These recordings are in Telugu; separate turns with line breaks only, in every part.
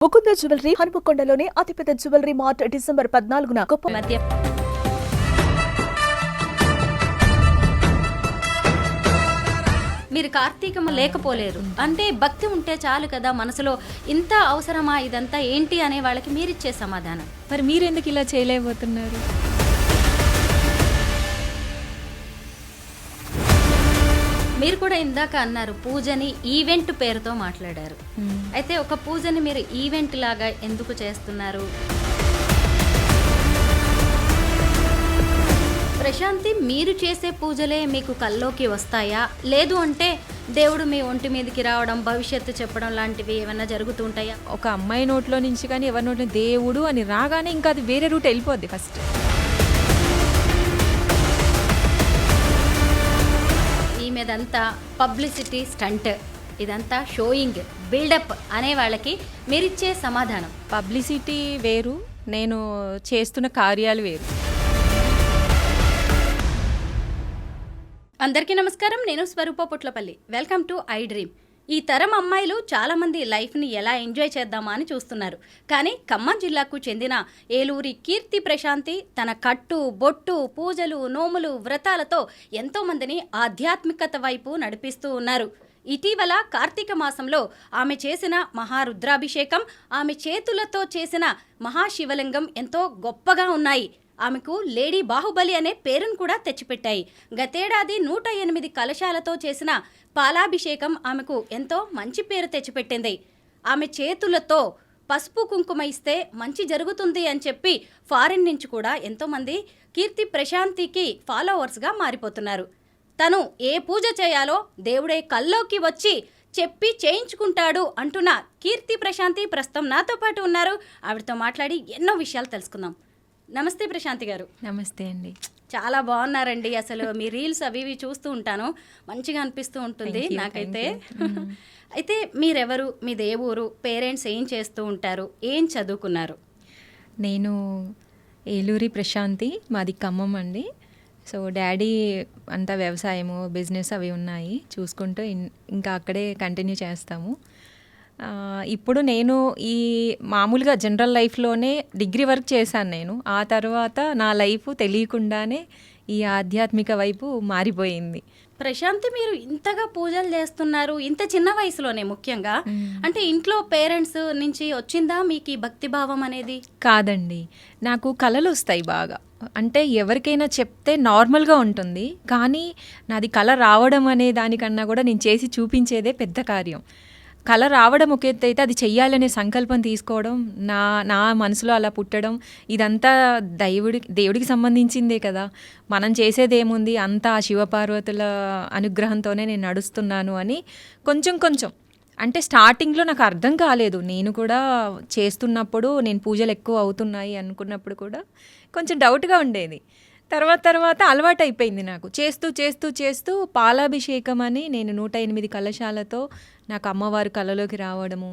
ముకుంద జ్యువెలరీ హనుమకొండలోనే అతిపెద్ద జ్యువెలరీ మార్ట్ డిసెంబర్ 14న గొప్ప మధ్య
మీరు కార్తీకమ్మ లేకపోలేరు అంటే భక్తి ఉంటే చాలు కదా మనసులో. ఇంత అవసరమా ఇదంతా ఏంటి అనే వాళ్ళకి మీరిచ్చే సమాధానం.
మరి మీరెందుకు ఇలా చేయలేకపోతున్నారు?
మీరు కూడా ఇందాక అన్నారు పూజని ఈవెంట్ పేరుతో మాట్లాడారు. అయితే ఒక పూజని మీరు ఈవెంట్ లాగా ఎందుకు చేస్తున్నారు? ప్రశాంతి, మీరు చేసే పూజలే మీకు కల్లోకి వస్తాయా? లేదు అంటే దేవుడు మీ ఒంటి మీదకి రావడం, భవిష్యత్తు చెప్పడం లాంటివి ఏమైనా జరుగుతూ ఉంటాయా?
ఒక అమ్మాయి నోట్లో నుంచి కానీ ఎవరి నోట్లో దేవుడు అని రాగానే ఇంకా అది వేరే రూట్ వెళ్ళిపోద్ది. ఫస్ట్
ఈమెదంతా పబ్లిసిటీ స్టంట్, ఇదంతా షోయింగ్, బిల్డప్ అనే వాళ్ళకి మీరిచ్చే సమాధానం.
పబ్లిసిటీ వేరు, నేను చేస్తున్న కార్యాలు వేరు.
అందరికీ నమస్కారం, నేను Swaroopa Putlapalli. Welcome to I dream. ఈ తరం అమ్మాయిలు చాలామంది లైఫ్ని ఎలా ఎంజాయ్ చేద్దామా అని చూస్తున్నారు. కానీ ఖమ్మం జిల్లాకు చెందిన ఏలూరి కీర్తి ప్రశాంతి తన కట్టు, బొట్టు, పూజలు, నోములు, వ్రతాలతో ఎంతోమందిని ఆధ్యాత్మికత వైపు నడిపిస్తూ ఉన్నారు. ఇటీవల కార్తీక మాసంలో ఆమె చేసిన మహారుద్రాభిషేకం, ఆమె చేతులతో చేసిన మహాశివలింగం ఎంతో గొప్పగా ఉన్నాయి. ఆమెకు లేడీ బాహుబలి అనే పేరును కూడా తెచ్చిపెట్టాయి. గతేడాది 108 కలశాలతో చేసిన పాలాభిషేకం ఆమెకు ఎంతో మంచి పేరు తెచ్చిపెట్టింది. ఆమె చేతులతో పసుపు కుంకుమ ఇస్తే మంచి జరుగుతుంది అని చెప్పి ఫారిన్ నుంచి కూడా ఎంతోమంది కీర్తి ప్రశాంతికి ఫాలోవర్స్గా మారిపోతున్నారు. తను ఏ పూజ చేయాలో దేవుడే కల్లోకి వచ్చి చెప్పి చేయించుకుంటాడు అంటున్న కీర్తి ప్రశాంతి ప్రస్తుతం నాతో పాటు ఉన్నారు. ఆవిడతో మాట్లాడి ఎన్నో విషయాలు తెలుసుకుందాం. నమస్తే ప్రశాంతి గారు.
నమస్తే అండి.
చాలా బాగున్నారండి. అసలు మీ రీల్స్ అవి ఇవి చూస్తూ ఉంటాను, మంచిగా అనిపిస్తూ ఉంటుంది నాకైతే. అయితే మీరెవరు, మీది ఏ ఊరు, పేరెంట్స్ ఏం చేస్తూ ఉంటారు, ఏం చదువుకున్నారు?
నేను ఏలూరి ప్రశాంతి, మాది ఖమ్మం అండి. సో డాడీ అంతా వ్యవసాయము, బిజినెస్ అవి ఉన్నాయి, చూసుకుంటూ ఇంకా అక్కడే కంటిన్యూ చేస్తాము. ఇప్పుడు నేను ఈ మామూలుగా జనరల్ లైఫ్లోనే డిగ్రీ వర్క్ చేశాను నేను. ఆ తర్వాత నా లైఫ్ తెలియకుండానే ఈ ఆధ్యాత్మిక వైపు మారిపోయింది.
ప్రశాంతి, మీరు ఇంతగా పూజలు చేస్తున్నారు ఇంత చిన్న వయసులోనే, ముఖ్యంగా అంటే ఇంట్లో పేరెంట్స్ నుంచి వచ్చిందా మీకు ఈ భక్తిభావం అనేది?
కాదండి, నాకు కళలు వస్తాయి బాగా. అంటే ఎవరికైనా చెప్తే నార్మల్గా ఉంటుంది, కానీ నాది కళ రావడం అనే దానికన్నా కూడా నేను చేసి చూపించేదే పెద్ద కార్యం. కళ రావడం ఒక ఎత్తు అయితే, అది చెయ్యాలనే సంకల్పం తీసుకోవడం, నా మనసులో అలా పుట్టడం, ఇదంతా దేవుడికి సంబంధించిందే కదా. మనం చేసేదేముంది, అంతా ఆ శివపార్వతుల అనుగ్రహంతోనే నేను నడుస్తున్నాను అని కొంచెం అంటే స్టార్టింగ్లో నాకు అర్థం కాలేదు. నేను కూడా చేస్తున్నప్పుడు నేను పూజలు ఎక్కువ అవుతున్నాయి అనుకున్నప్పుడు కూడా కొంచెం డౌట్గా ఉండేది. తర్వాత అలవాటు అయిపోయింది నాకు. చేస్తూ పాలాభిషేకం అని నేను 108 కలశాలతో నాకు అమ్మవారు కళలోకి రావడము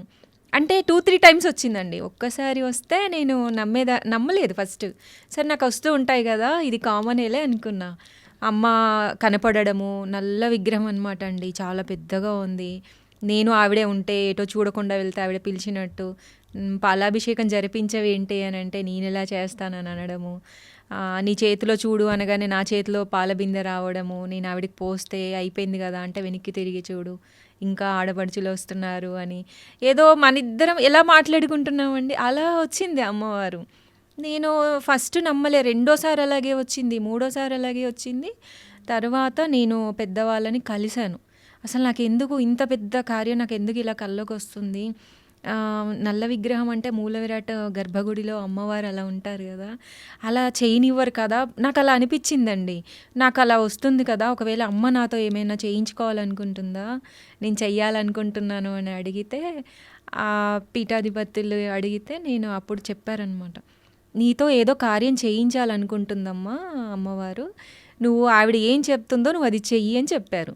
అంటే 2-3 టైమ్స్ వచ్చిందండి. ఒక్కసారి వస్తే నేను నమ్మలేదు ఫస్ట్. సరే నాకు వస్తూ ఉంటాయి కదా, ఇది కామనేలే అనుకున్నా. అమ్మ కనపడము, నల్ల విగ్రహం అనమాట అండి, చాలా పెద్దగా ఉంది. నేను ఆవిడే ఉంటే ఎటో చూడకుండా వెళ్తే ఆవిడ పిలిచినట్టు, పాలాభిషేకం జరిపించవి ఏంటి అని అంటే నేను ఎలా చేస్తానని అనడము, నీ చేతిలో చూడు అనగానే నా చేతిలో పాల బిందె రావడము, నేను ఆవిడికి పోస్తే అయిపోయింది కదా అంటే వెనక్కి తిరిగి చూడు ఇంకా ఆడపడుచులు వస్తున్నారు అని, ఏదో మనిద్దరం ఎలా మాట్లాడుకుంటున్నామండి అలా వచ్చింది అమ్మవారు. నేను ఫస్ట్ నమ్మలే, రెండోసారి అలాగే వచ్చింది, మూడోసారి అలాగే వచ్చింది. తర్వాత నేను పెద్దవాళ్ళని కలిశాను. అసలు నాకు ఎందుకు ఇంత పెద్ద కార్యం, నాకు ఎందుకు ఇలా కల్లోకి వస్తుంది, నల్ల విగ్రహం అంటే మూల విరాట్ గర్భగుడిలో అమ్మవారు అలా ఉంటారు కదా, అలా చేయనివ్వరు కదా, నాకు అలా అనిపించిందండి. నాకు అలా వస్తుంది కదా, ఒకవేళ అమ్మ నాతో ఏమైనా చేయించుకోవాలనుకుంటుందా, నేను చెయ్యాలనుకుంటున్నాను అని అడిగితే, ఆ పీఠాధిపతులు అడిగితే నేను అప్పుడు చెప్పారనమాట, నీతో ఏదో కార్యం చేయించాలనుకుంటుందమ్మా అమ్మవారు, నువ్వు ఆవిడ ఏం చెప్తుందో నువ్వు అది చెయ్యి అని చెప్పారు.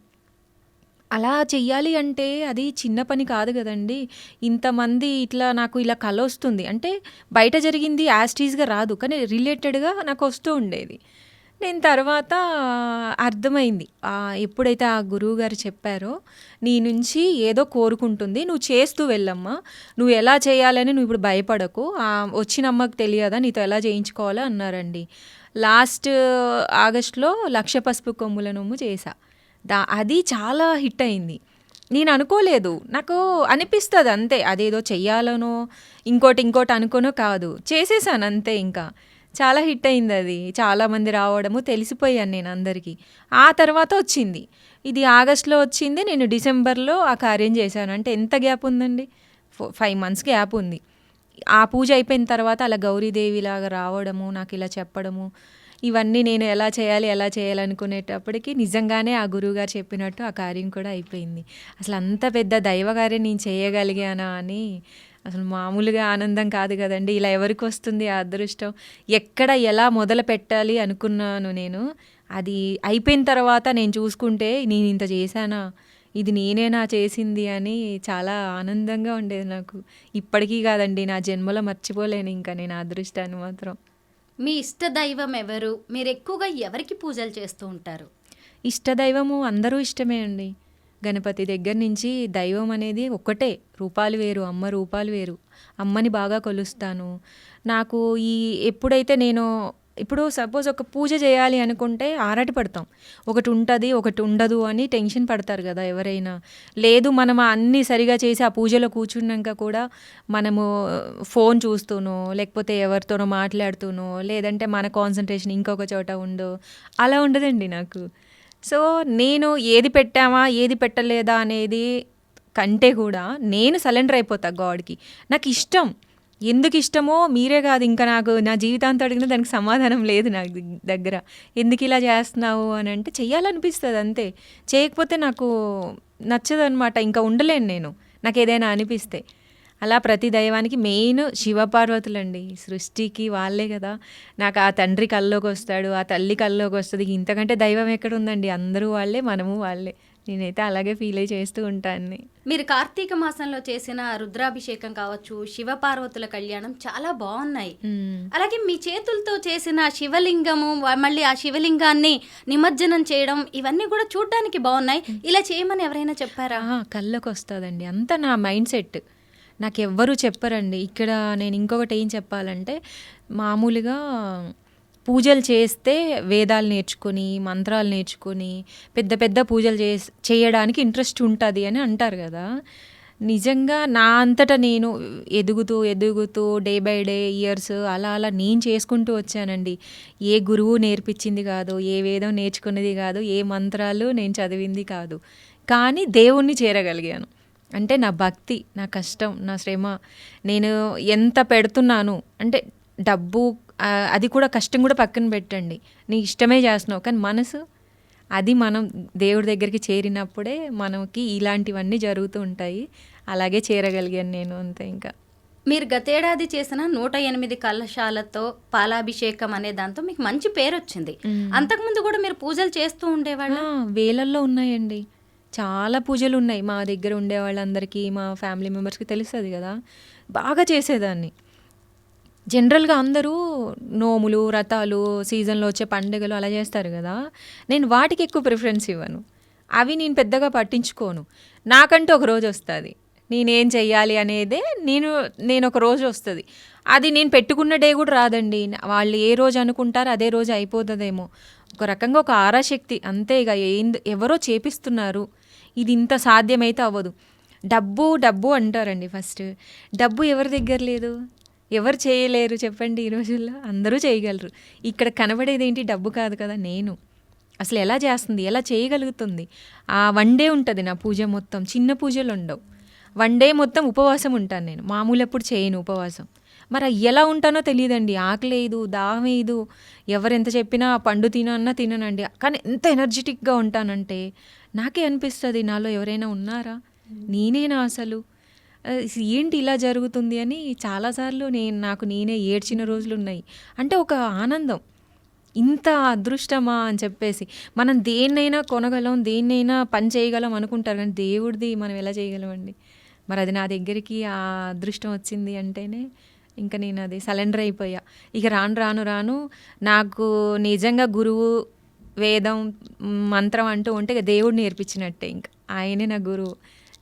అలా చెయ్యాలి అంటే అది చిన్న పని కాదు కదండి. ఇంతమంది ఇట్లా నాకు ఇలా కళ వస్తుంది అంటే బయట జరిగింది యాజ్ టీజ్గా రాదు, కానీ రిలేటెడ్గా నాకు వస్తూ ఉండేది. నేను తర్వాత అర్థమైంది. ఎప్పుడైతే ఆ గురువుగారు చెప్పారో, నీ నుంచి ఏదో కోరుకుంటుంది. నువ్వు చేస్తూ వెళ్ళమ్మా. నువ్వు ఎలా చేయాలని నువ్వు ఇప్పుడు భయపడకు. వచ్చిన అమ్మకి తెలియదా నీతో ఎలా చేయించుకోవాలో అన్నారండి. లాస్ట్ ఆగస్టులో 1,00,000 పసుపు కొమ్ముల నొమ్ము చేశా. అది చాలా హిట్ అయింది. నేను అనుకోలేదు. నాకు అనిపిస్తుంది అంతే. అదేదో చెయ్యాలనో ఇంకోటి అనుకోనో కాదు. చేసేసాను అంతే. ఇంకా చాలా హిట్ అయింది అది. చాలామంది రావడము తెలిసిపోయాను నేను అందరికీ. ఆ తర్వాత వచ్చింది. ఇది ఆగస్టులో వచ్చింది. నేను డిసెంబర్లో ఆ కార్యం చేశాను. అంటే ఎంత గ్యాప్ ఉందండి? 5 months గ్యాప్ ఉంది. ఆ పూజ అయిపోయిన తర్వాత అలా గౌరీదేవిలాగా రావడము, నాకు ఇలా చెప్పడము, ఇవన్నీ నేను ఎలా చేయాలనుకునేటప్పటికి నిజంగానే ఆ గురువుగారు చెప్పినట్టు ఆ కార్యం కూడా అయిపోయింది. అసలు అంత పెద్ద దైవకార్యం నేను చేయగలిగానా అని అసలు మామూలుగా ఆనందం కాదు కదండి. ఇలా ఎవరికి వస్తుంది ఆ అదృష్టం? ఎక్కడ ఎలా మొదలు పెట్టాలి అనుకున్నాను నేను. అది అయిపోయిన తర్వాత నేను చూసుకుంటే నేను ఇంత చేశానా, ఇది నేనేనా చేసింది అని చాలా ఆనందంగా ఉండేది నాకు. ఇప్పటికీ కాదండి, నా జన్మలో మర్చిపోలేను ఇంకా నేను ఆ అదృష్టాన్ని మాత్రం.
మీ ఇష్ట దైవం ఎవరు? మీరు ఎక్కువగా ఎవరికి పూజలు చేస్తూ ఉంటారు?
ఇష్టదైవము అందరూ ఇష్టమే అండి. గణపతి దగ్గర నుంచి దైవం అనేది ఒక్కటే. రూపాలు వేరు, అమ్మ రూపాలు వేరు. అమ్మని బాగా కొలుస్తాను. నాకు ఎప్పుడైతే నేను ఇప్పుడు సపోజ్ ఒక పూజ చేయాలి అనుకుంటే ఆరాట పడతాం. ఒకటి ఉంటుంది, ఒకటి ఉండదు అని టెన్షన్ పడతారు కదా ఎవరైనా. లేదు, మనం అన్నీ సరిగా చేసి ఆ పూజలో కూర్చున్నాక కూడా మనము ఫోన్ చూస్తూనో లేకపోతే ఎవరితోనో మాట్లాడుతూనో లేదంటే మన కాన్సన్ట్రేషన్ ఇంకొక చోట ఉండో అలా ఉండదండి నాకు. సో నేను ఏది పెట్టామా ఏది పెట్టలేదా అనేది కంటే కూడా నేను సరెండర్ అయిపోతా గాడ్కి. నాకు ఇష్టం. ఎందుకు ఇష్టమో మీరే కాదు, ఇంకా నాకు నా జీవితాంతం అడిగినా దానికి సమాధానం లేదు నాకు దగ్గర. ఎందుకు ఇలా చేస్తున్నావు అని అంటే చెయ్యాలనిపిస్తుంది అంతే. చేయకపోతే నాకు నచ్చదు అనమాట. ఇంకా ఉండలేను నేను నాకు ఏదైనా అనిపిస్తే. అలా ప్రతి దైవానికి మెయిన్ శివపార్వతులండి. సృష్టికి వాళ్ళే కదా. నాకు ఆ తండ్రి కల్లోకి వస్తాడు, ఆ తల్లి కల్లోకి వస్తుంది. ఇంతకంటే దైవం ఎక్కడ ఉందండి? అందరూ వాళ్ళే, మనము వాళ్ళే. నేనైతే అలాగే ఫీల్ అయ్యి చేస్తూ ఉంటాను.
మీరు కార్తీక మాసంలో చేసిన రుద్రాభిషేకం కావచ్చు, శివపార్వతుల కళ్యాణం చాలా బాగున్నాయి. అలాగే మీ చేతులతో చేసిన శివలింగము, మళ్ళీ ఆ శివలింగాన్ని నిమజ్జనం చేయడం, ఇవన్నీ కూడా చూడడానికి బాగున్నాయి. ఇలా చేయమని ఎవరైనా చెప్పారా?
కళ్ళకి వస్తుందండి. అంతా నా మైండ్ సెట్. నాకెవ్వరూ చెప్పరండి. ఇక్కడ నేను ఇంకొకటి ఏం చెప్పాలంటే, మామూలుగా పూజలు చేస్తే వేదాలు నేర్చుకొని మంత్రాలు నేర్చుకొని పెద్ద పెద్ద పూజలు చేయడానికి ఇంట్రెస్ట్ ఉంటుంది అని అంటారు కదా. నిజంగా నా అంతటా నేను ఎదుగుతూ డే బై డే ఇయర్స్ అలా నేను చేసుకుంటూ వచ్చానండి. ఏ గురువు నేర్పించింది కాదు, ఏ వేదం నేర్చుకున్నది కాదు, ఏ మంత్రాలు నేను చదివింది కాదు. కానీ దేవుణ్ణి చేరగలిగాను అంటే నా భక్తి, నా కష్టం, నా శ్రమ. నేను ఎంత పెడుతున్నాను అంటే డబ్బు అది కూడా కష్టం కూడా పక్కన పెట్టండి. నీ ఇష్టమే చేస్తున్నావు, కానీ మనసు అది మనం దేవుడి దగ్గరికి చేరినప్పుడే మనకి ఇలాంటివన్నీ జరుగుతూ ఉంటాయి. అలాగే చేరగలిగాను నేను అంతే. ఇంకా
మీరు గతేడాది చేసిన 108 కలశాలతో పాలాభిషేకం అనే దాంతో మీకు మంచి పేరు వచ్చింది. అంతకుముందు కూడా మీరు పూజలు చేస్తూ ఉండేవాళ్ళ?
వేలల్లో ఉన్నాయండి, చాలా పూజలు ఉన్నాయి. మా దగ్గర ఉండే వాళ్ళందరికీ, మా ఫ్యామిలీ మెంబర్స్కి తెలుస్తుంది కదా, బాగా చేసేదాన్ని. జనరల్గా అందరూ నోములు, వ్రతాలు, సీజన్లో వచ్చే పండుగలు అలా చేస్తారు కదా. నేను వాటికి ఎక్కువ ప్రిఫరెన్స్ ఇవ్వను. అవి నేను పెద్దగా పట్టించుకోను. నాకంటూ ఒక రోజు వస్తుంది, నేనేం చెయ్యాలి అనేదే నేను ఒక రోజు వస్తుంది. అది నేను పెట్టుకున్న డే కూడా రాదండి. వాళ్ళు ఏ రోజు అనుకుంటారో అదే రోజు అయిపోతుందేమో. ఒక రకంగా ఒక ఆరాశక్తి అంతే. ఇక ఎవరో చేపిస్తున్నారు, ఇది ఇంత సాధ్యమైతే అవ్వదు. డబ్బు అంటారండి. ఫస్ట్ డబ్బు ఎవరి దగ్గర లేదు, ఎవరు చేయలేరు చెప్పండి? ఈ రోజుల్లో అందరూ చేయగలరు. ఇక్కడ కనబడేది ఏంటి? డబ్బు కాదు కదా. నేను అసలు ఎలా చేస్తుంది, ఎలా చేయగలుగుతుంది? ఆ 1 day ఉంటుంది నా పూజ మొత్తం. చిన్న పూజలు ఉండవు. 1 day మొత్తం ఉపవాసం ఉంటాను నేను. మామూలు ఎప్పుడు చేయను ఉపవాసం. మరి ఎలా ఉంటానో తెలియదండి. ఆకలేదు, దాహం వేయదు. ఎవరెంత చెప్పినా పండు తినన్నా తిననండి. కానీ ఎంత ఎనర్జెటిక్గా ఉంటానంటే నాకే అనిపిస్తుంది, నాలో ఎవరైనా ఉన్నారా, నేనేనా అసలు, ఏంటి ఇలా జరుగుతుంది అని చాలాసార్లు నాకు నేనే ఏడ్చిన రోజులు ఉన్నాయి. అంటే ఒక ఆనందం, ఇంత అదృష్టమా అని చెప్పేసి. మనం దేన్నైనా కొనగలం, దేన్నైనా పని చేయగలం అనుకుంటారు, కానీ దేవుడిది మనం ఎలా చేయగలమండి? మరి అది నా దగ్గరికి ఆ అదృష్టం వచ్చింది అంటేనే ఇంకా నేను అది సరెండర్ అయిపోయా. ఇక రాను రాను రాను నాకు నిజంగా గురువు, వేదం, మంత్రం అంటూ ఉంటే ఇక దేవుడు నేర్పించినట్టే. ఇంకా ఆయనే నా గురువు,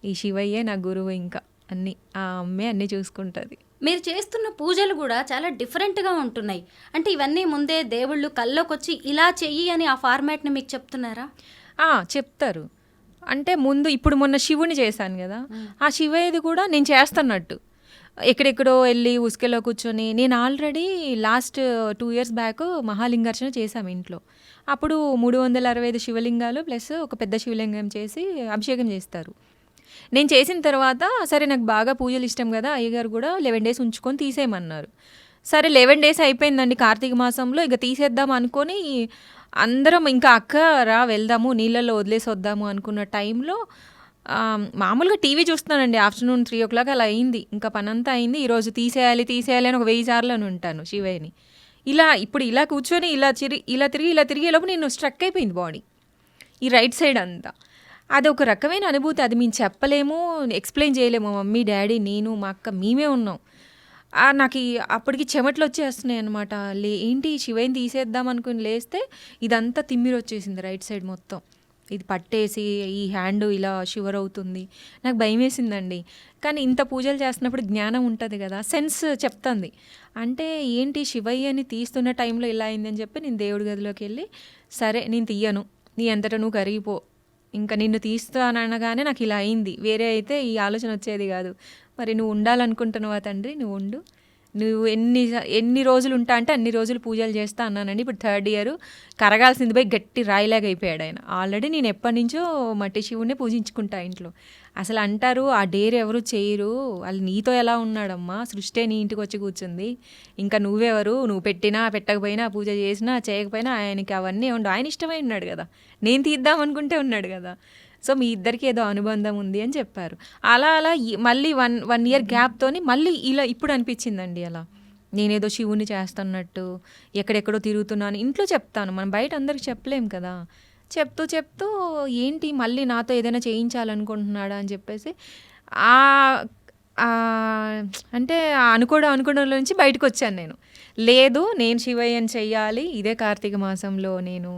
ఈ శివయ్యే నా గురువు. ఇంకా అన్నీ ఆ అమ్మే అన్నీ చూసుకుంటుంది.
మీరు చేస్తున్న పూజలు కూడా చాలా డిఫరెంట్గా ఉంటున్నాయి. అంటే ఇవన్నీ ముందే దేవుళ్ళు కల్లోకి వచ్చి ఇలా చెయ్యి అని ఆ ఫార్మాట్ని మీకు చెప్తున్నారా?
చెప్తారు. అంటే ముందు ఇప్పుడు మొన్న శివుని చేశాను కదా, ఆ శివయ్యది కూడా నేను చేస్తున్నట్టు ఎక్కడెక్కడో వెళ్ళి ఉసుకెలో కూర్చొని, నేను ఆల్రెడీ లాస్ట్ 2 years బ్యాక్ మహాలింగార్చన చేశాము ఇంట్లో. అప్పుడు 365 శివలింగాలు ప్లస్ ఒక పెద్ద శివలింగం చేసి అభిషేకం చేస్తారు. నేను చేసిన తర్వాత సరే నాకు బాగా పూజలు ఇష్టం కదా, అయ్యగారు కూడా 11 days ఉంచుకొని తీసేయమన్నారు. సరే 11 days అయిపోయిందండి కార్తీక మాసంలో, ఇక తీసేద్దాం అనుకొని అందరం ఇంకా అక్క రా వెళ్దాము నీళ్ళల్లో వదిలేసి వద్దాము అనుకున్న టైంలో మామూలుగా టీవీ చూస్తున్నానండి. ఆఫ్టర్నూన్ 3 o'clock అలా అయింది. ఇంకా పనంతా అయింది. ఈరోజు తీసేయాలి తీసేయాలి అని ఒక 1000 సార్లు అని ఉంటాను శివయ్యని. ఇప్పుడు ఇలా కూర్చొని ఇలా తిరిగేలోపు నేను స్ట్రక్ అయిపోయింది బాడీ, ఈ రైట్ సైడ్ అంతా. అది ఒక రకమైన అనుభూతి, అది మేము చెప్పలేము, ఎక్స్ప్లెయిన్ చేయలేము. మమ్మీ, డాడీ, నేను, మా అక్క మేమే ఉన్నాం. నాకు అప్పటికి చెమటలు వచ్చేస్తున్నాయి అనమాట. ఏంటి శివయ్యని తీసేద్దాం అనుకుని లేస్తే ఇదంతా తిమ్మిరి వచ్చేసింది రైట్ సైడ్ మొత్తం. ఇది పట్టేసి ఈ హ్యాండ్ ఇలా షివర్ అవుతుంది. నాకు భయం వేసిందండి. కానీ ఇంత పూజలు చేస్తున్నప్పుడు జ్ఞానం ఉంటుంది కదా, సెన్స్ చెప్తుంది. అంటే ఏంటి శివయ్యని తీస్తున్న టైంలో ఇలా అయిందని చెప్పి నేను దేవుడి గదిలోకి వెళ్ళి, సరే నేను తీయను, నీ అంతటా నువ్వు కరిగిపో, ఇంకా నిన్ను తీస్తాననగానే నాకు ఇలా అయింది. వేరే అయితే ఈ ఆలోచన వచ్చేది కాదు. మరి నువ్వు ఉండాలనుకుంటున్నావా తండ్రి, నువ్వు ఉండు, నువ్వు ఎన్ని రోజులు ఉంటా అంటే అన్ని రోజులు పూజలు చేస్తా అన్నానండి. ఇప్పుడు 3rd year కరగాల్సింది పోయి గట్టి రాయిలాగా అయిపోయాడు ఆయన. ఆల్రెడీ నేను ఎప్పటి నుంచో మట్టి శివుడినే పూజించుకుంటా ఇంట్లో. అసలు అంటారు ఆ డేర్ ఎవరు చేయరు, వాళ్ళు నీతో ఎలా ఉన్నాడమ్మా, సృష్టి నీ ఇంటికి వచ్చి కూర్చుంది, ఇంకా నువ్వెవరు, నువ్వు పెట్టినా పెట్టకపోయినా పూజ చేసినా చేయకపోయినా ఆయనకి అవన్నీ ఉండు, ఆయన ఇష్టమై ఉన్నాడు కదా, నేను తీద్దాం అనుకుంటే ఉన్నాడు కదా, సో మీ ఇద్దరికి ఏదో అనుబంధం ఉంది అని చెప్పారు. అలా మళ్ళీ 1 year గ్యాప్తోని మళ్ళీ ఇలా ఇప్పుడు అనిపించిందండి. అలా నేనేదో శివుని చేస్తున్నట్టు ఎక్కడెక్కడో తిరుగుతున్నాను. ఇంట్లో చెప్తాను, మనం బయట అందరికి చెప్పలేం కదా. చెప్తూ ఏంటి మళ్ళీ నాతో ఏదైనా చేయించాలనుకుంటున్నాడా అని చెప్పేసి అంటే అనుకోవడంలో నుంచి బయటకు వచ్చాను నేను. లేదు, నేను శివయ్యని చెయ్యాలి, ఇదే కార్తీక మాసంలో నేను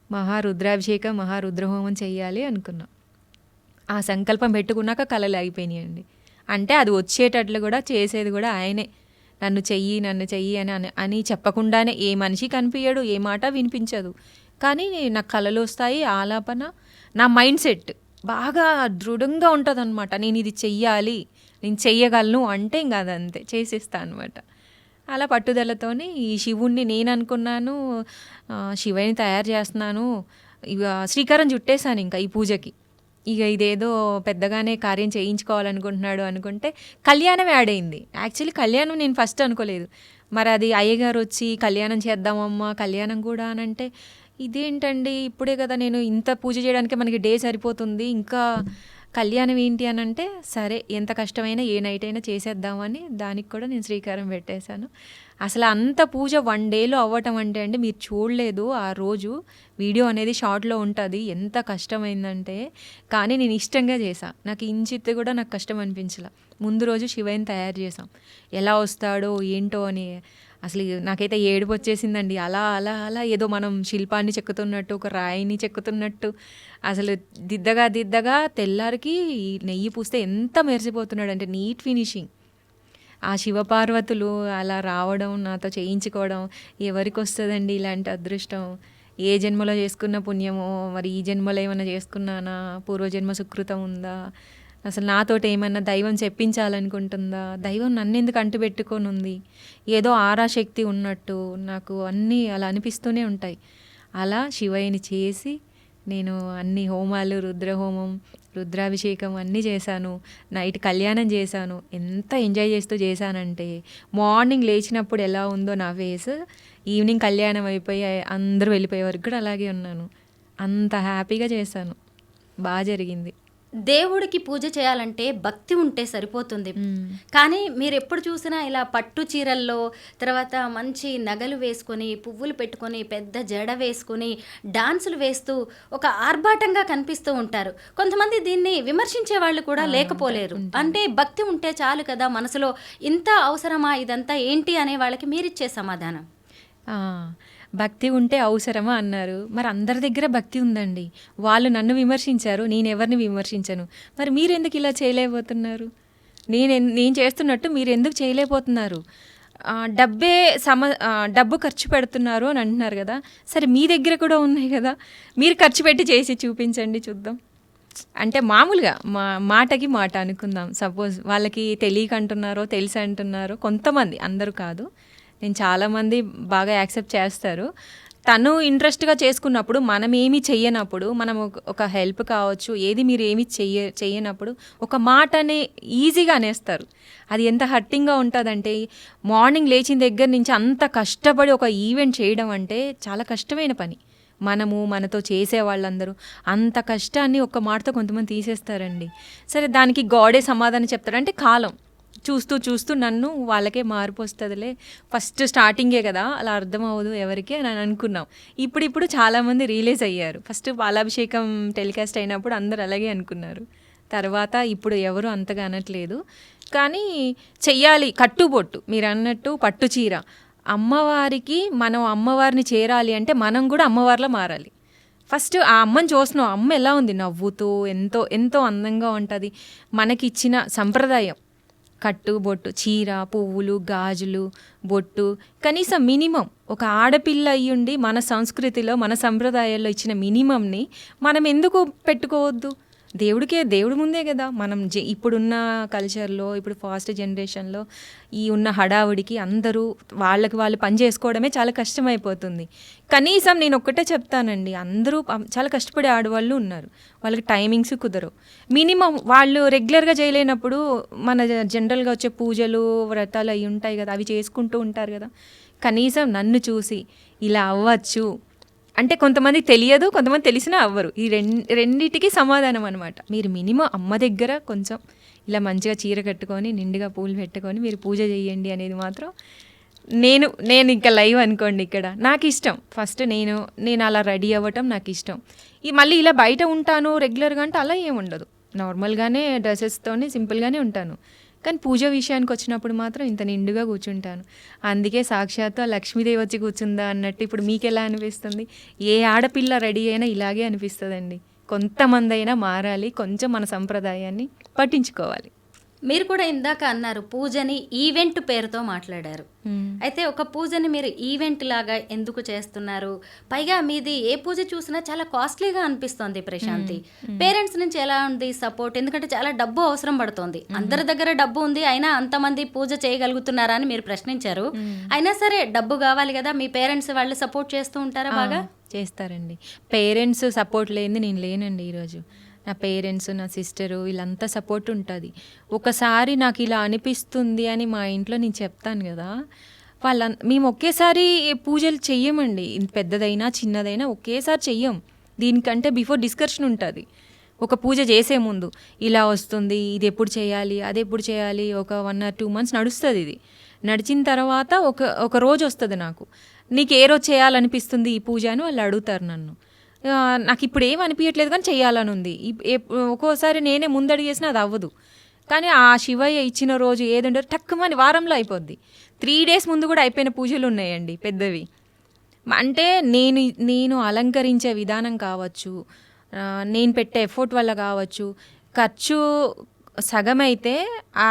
మహారుద్రాభిషేకం, మహారుద్రహోమం చెయ్యాలి అనుకున్నా. ఆ సంకల్పం పెట్టుకున్నాక కళలు అయిపోయినాయండి. అంటే అది వచ్చేటట్లు కూడా చేసేది కూడా ఆయనే. నన్ను చెయ్యి అని చెప్పకుండానే ఏ మనిషి కనిపించడు, ఏ మాట వినిపించదు. కానీ నాకు కళలు వస్తాయి. ఆలాపన, నా మైండ్ సెట్ బాగా దృఢంగా ఉంటుంది అనమాట. నేను ఇది చెయ్యాలి, నేను చెయ్యగలను అంటే ఇంకా అదంతే చేసేస్తాను అనమాట. అలా పట్టుదలతోని ఈ శివుణ్ణి నేను అనుకున్నాను, శివయ్యని తయారు చేస్తున్నాను, ఇక శ్రీకారం చుట్టేశాను ఇంకా ఈ పూజకి. ఇక ఇదేదో పెద్దగానే కార్యం చేయించుకోవాలనుకుంటున్నాడు అనుకుంటే కళ్యాణం యాడ్ అయింది. యాక్చువల్లీ కళ్యాణం నేను ఫస్ట్ అనుకోలేదు. మరి అది అయ్యగారు వచ్చి కళ్యాణం చేద్దామమ్మా, కళ్యాణం కూడా అని అంటే ఇదేంటండి, ఇప్పుడే కదా నేను ఇంత పూజ చేయడానికి మనకి డే సరిపోతుంది, ఇంకా కళ్యాణం ఏంటి అని అంటే సరే ఎంత కష్టమైనా ఏ నైట్ అయినా చేసేద్దామని దానికి కూడా నేను శ్రీకారం పెట్టేశాను. అసలు అంత పూజ 1 dayలో అవ్వటం అంటే అండి మీరు చూడలేదు. ఆ రోజు వీడియో అనేది షార్ట్లో ఉంటుంది, ఎంత కష్టమైందంటే. కానీ నేను ఇష్టంగా చేశా, నాకు ఇంచిత్తు కూడా నాకు కష్టం అనిపించలే. ముందు రోజు శివయ్యని తయారు చేసాం, ఎలా వస్తాడో ఏంటో అని. అసలు నాకైతే ఏడుపు వచ్చేసిందండి. అలా ఏదో మనం శిల్పాన్ని చెక్కుతున్నట్టు, ఒక రాయిని చెక్కుతున్నట్టు. అసలు దిద్దగా తెల్లారికి నెయ్యి పూస్తే ఎంత మెరిసిపోతున్నాడు అంటే నీట్ ఫినిషింగ్. ఆ శివపార్వతులు అలా రావడం, నాతో చేయించుకోవడం ఎవరికి వస్తుందండి ఇలాంటి అదృష్టం. ఏ జన్మలో చేసుకున్న పుణ్యమో, మరి ఈ జన్మలో ఏమైనా చేసుకున్నానా, పూర్వజన్మ సుకృతం ఉందా, అసలు నాతోటి ఏమన్నా దైవం చెప్పించాలనుకుంటుందా, దైవం నన్నెందుకు అంటుపెట్టుకొని ఉంది, ఏదో ఆరాశక్తి ఉన్నట్టు నాకు అన్నీ అలా అనిపిస్తూనే ఉంటాయి. అలా శివయ్యని చేసి నేను అన్ని హోమాలు, రుద్రహోమం, రుద్రాభిషేకం అన్నీ చేశాను. నైట్ కళ్యాణం చేశాను. ఎంత ఎంజాయ్ చేస్తూ చేశానంటే మార్నింగ్ లేచినప్పుడు ఎలా ఉందో నా ఫేస్, ఈవినింగ్ కళ్యాణం అయిపోయి అందరూ వెళ్ళిపోయే వరకు కూడా అలాగే ఉన్నాను. అంత హ్యాపీగా చేశాను, బాగా జరిగింది.
దేవుడికి పూజ చేయాలంటే భక్తి ఉంటే సరిపోతుంది. కానీ మీరు ఎప్పుడు చూసినా ఇలా పట్టు చీరల్లో, తర్వాత మంచి నగలు వేసుకొని, పువ్వులు పెట్టుకొని, పెద్ద జడ వేసుకొని, డాన్సులు వేస్తూ ఒక ఆర్భాటంగా కనిపిస్తూ ఉంటారు. కొంతమంది దీన్ని విమర్శించే వాళ్ళు కూడా లేకపోలేరు. అంటే భక్తి ఉంటే చాలు కదా, మనసులో ఇంత అవసరమా ఇదంతా ఏంటి అనే వాళ్ళకి మీరిచ్చే సమాధానం?
భక్తి ఉంటే అవసరమా అన్నారు. మరి అందరి దగ్గర భక్తి ఉందండి. వాళ్ళు నన్ను విమర్శించారు, నేను ఎవరిని విమర్శించను. మరి మీరెందుకు ఇలా చేయలేకపోతున్నారు? నేను చేస్తున్నట్టు మీరు ఎందుకు చేయలేకపోతున్నారు? డబ్బు ఖర్చు పెడుతున్నారు అని అంటున్నారు కదా. సరే, మీ దగ్గర కూడా ఉన్నాయి కదా, మీరు ఖర్చు పెట్టి చేసి చూపించండి చూద్దాం. అంటే మామూలుగా మాటకి మాట అనుకుందాం. సపోజ్ వాళ్ళకి తెలియక అంటున్నారో తెలిసి అంటున్నారో, కొంతమంది, అందరూ కాదు, నేను చాలామంది బాగా యాక్సెప్ట్ చేస్తారు. తను ఇంట్రెస్ట్గా చేసుకున్నప్పుడు, మనం ఏమీ చెయ్యనప్పుడు, మనం ఒక హెల్ప్ కావచ్చు, ఏది మీరు ఏమి చెయ్యనప్పుడు ఒక మాటనే ఈజీగా అనేస్తారు. అది ఎంత హర్టింగ్గా ఉంటుందంటే, మార్నింగ్ లేచిన దగ్గర నుంచి అంత కష్టపడి ఒక ఈవెంట్ చేయడం అంటే చాలా కష్టమైన పని. మనతో చేసే వాళ్ళందరూ అంత కష్టాన్ని ఒక్క మాటతో కొంతమంది తీసేస్తారండి. సరే, దానికి గాడే సమాధానం చెప్తారంటే కాలం చూస్తూ నన్ను వాళ్ళకే మార్పు వస్తుందిలే, ఫస్ట్ స్టార్టింగే కదా, అలా అర్థం అవ్వదు ఎవరికి అని అనుకున్నాం. ఇప్పుడు చాలామంది రియలైజ్ అయ్యారు. ఫస్ట్ పాలాభిషేకం టెలికాస్ట్ అయినప్పుడు అందరు అలాగే అనుకున్నారు. తర్వాత ఇప్పుడు ఎవరు అంతగా అనట్లేదు. కానీ చెయ్యాలి. కట్టుబొట్టు మీరు అన్నట్టు పట్టు చీర, అమ్మవారికి మనం అమ్మవారిని చేరాలి అంటే మనం కూడా అమ్మవారిలో మారాలి. ఫస్ట్ ఆ అమ్మని చూస్తున్నాం, అమ్మ ఎలా ఉంది, నవ్వుతూ ఎంతో ఎంతో అందంగా ఉంటుంది. మనకి ఇచ్చిన సంప్రదాయం కట్టు బొట్టు, చీర, పువ్వులు, గాజులు, బొట్టు, కనీసం మినిమం ఒక ఆడపిల్ల అయ్యుండి మన సంస్కృతిలో మన సంప్రదాయాల్లో ఇచ్చిన మినిమంని మనం ఎందుకు పెట్టుకోవద్దు? దేవుడి ముందే కదా. మనం ఇప్పుడున్న కల్చర్లో, ఇప్పుడు ఫాస్ట్ జనరేషన్లో ఈ ఉన్న హడావుడికి అందరూ వాళ్ళకి వాళ్ళు పని చేసుకోవడమే చాలా కష్టమైపోతుంది. కనీసం నేను ఒక్కటే చెప్తానండి, అందరూ చాలా కష్టపడే ఆడవాళ్ళు ఉన్నారు, వాళ్ళకి టైమింగ్స్ కుదరవు. మినిమం వాళ్ళు రెగ్యులర్గా చేయలేనప్పుడు మన జనరల్గా వచ్చే పూజలు, వ్రతాలు అవి ఉంటాయి కదా, అవి చేసుకుంటూ ఉంటారు కదా. కనీసం నన్ను చూసి ఇలా అవ్వచ్చు అంటే, కొంతమంది తెలియదు, కొంతమంది తెలిసినా అవ్వరు. ఈ రెండిటికి సమాధానం అనమాట. మీరు మినిమం అమ్మ దగ్గర కొంచెం ఇలా మంచిగా చీర కట్టుకొని, నిండుగా పూలు పెట్టుకొని మీరు పూజ చేయండి అనేది మాత్రం నేను ఇంకా లైవ్ అనుకోండి. ఇక్కడ నాకు ఇష్టం. ఫస్ట్ నేను అలా రెడీ అవ్వటం నాకు ఇష్టం. మళ్ళీ ఇలా బయట ఉంటాను రెగ్యులర్గా అంటే అలా ఏముండదు. నార్మల్గానే డ్రెస్సెస్తోనే సింపుల్గానే ఉంటాను. కానీ పూజ విషయానికి వచ్చినప్పుడు మాత్రం ఇంత నిండుగా కూర్చుంటాను. అందుకే సాక్షాత్తు లక్ష్మీదేవి వచ్చి కూర్చుందా అన్నట్టు ఇప్పుడు మీకు ఎలా అనిపిస్తుంది? ఏ ఆడపిల్ల రెడీ అయినా ఇలాగే అనిపిస్తుందండి. కొంతమంది అయినా మారాలి, కొంచెం మన సంప్రదాయాన్ని పట్టించుకోవాలి.
మీరు కూడా ఇందాక అన్నారు పూజని ఈవెంట్ పేరుతో మాట్లాడారు. అయితే ఒక పూజని మీరు ఈవెంట్ లాగా ఎందుకు చేస్తున్నారు? పైగా మీది ఏ పూజ చూసినా చాలా కాస్ట్లీగా అనిపిస్తోంది ప్రశాంతి. పేరెంట్స్ నుంచి ఎలా ఉంది సపోర్ట్? ఎందుకంటే చాలా డబ్బు అవసరం పడుతోంది. అందరి దగ్గర డబ్బు ఉంది, అయినా అంతమంది పూజ చేయగలుగుతున్నారా అని మీరు ప్రశ్నించారు. అయినా సరే డబ్బు కావాలి కదా, మీ పేరెంట్స్ వాళ్ళు సపోర్ట్ చేస్తూ ఉంటారా? బాగా
చేస్తారండి. పేరెంట్స్ సపోర్ట్ లేనిది నేను లేనండి ఈరోజు. నా పేరెంట్స్, నా సిస్టరు, వీళ్ళంతా సపోర్ట్ ఉంటుంది. ఒకసారి నాకు ఇలా అనిపిస్తుంది అని మా ఇంట్లో నేను చెప్తాను కదా, మేము ఒకేసారి పూజలు చెయ్యమండి. పెద్దదైనా చిన్నదైనా ఒకేసారి చెయ్యం. దీనికంటే బిఫోర్ డిస్కషన్ ఉంటుంది. ఒక పూజ చేసే ముందు ఇలా వస్తుంది, ఇది ఎప్పుడు చేయాలి, అది ఎప్పుడు చేయాలి, ఒక 1 or 2 months నడుస్తుంది. ఇది నడిచిన తర్వాత ఒక రోజు వస్తుంది నాకు, నీకు ఏ రోజు చేయాలనిపిస్తుంది ఈ పూజ అని వాళ్ళు అడుగుతారు నన్ను. నాకు ఇప్పుడు ఏం అనిపించట్లేదు కానీ చెయ్యాలని ఉంది. ఒక్కోసారి నేనే ముందడిగేసినా అది అవ్వదు. కానీ ఆ శివయ్య ఇచ్చిన రోజు ఏదంటే టక్కుమని వారంలో అయిపోద్ది. 3 days ముందు కూడా అయిపోయిన పూజలు ఉన్నాయండి పెద్దవి. అంటే నేను అలంకరించే విధానం కావచ్చు, నేను పెట్టే ఎఫర్ట్ వల్ల కావచ్చు, ఖర్చు సగం అయితే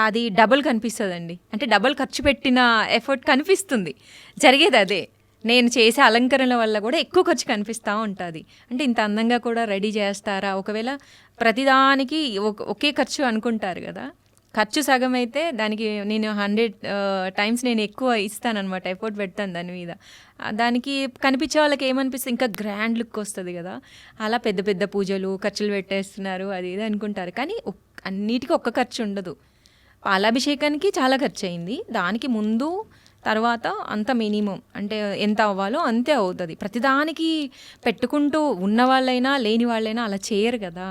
అది డబుల్ కనిపిస్తుందండి. అంటే డబుల్ ఖర్చు పెట్టిన ఎఫర్ట్ కనిపిస్తుంది. జరిగేది అదే. నేను చేసే అలంకరణల వల్ల కూడా ఎక్కువ ఖర్చు కనిపిస్తూ ఉంటుంది. అంటే ఇంత అందంగా కూడా రెడీ చేస్తారా? ఒకవేళ ప్రతిదానికి ఒకే ఖర్చు అనుకుంటారు కదా, ఖర్చు సగం అయితే దానికి నేను 100 times నేను ఎక్కువ ఇస్తానన్నమాట, ఎఫర్ట్ పెడతాను దాని మీద. దానికి కనిపించే వాళ్ళకి ఏమనిపిస్తుంది, ఇంకా గ్రాండ్ లుక్ వస్తుంది కదా. అలా పెద్ద పెద్ద పూజలు ఖర్చులు పెట్టేస్తున్నారు అది ఇది అనుకుంటారు. కానీ అన్నిటికీ ఒక్క ఖర్చు ఉండదు. పాలాభిషేకానికి చాలా ఖర్చు అయింది, దానికి ముందు తర్వాత అంత మినిమం అంటే ఎంత అవ్వాలో అంతే అవుతుంది. ప్రతిదానికి పెట్టుకుంటూ ఉన్న వాళ్ళైనా లేని వాళ్ళైనా అలా చేయరు కదా.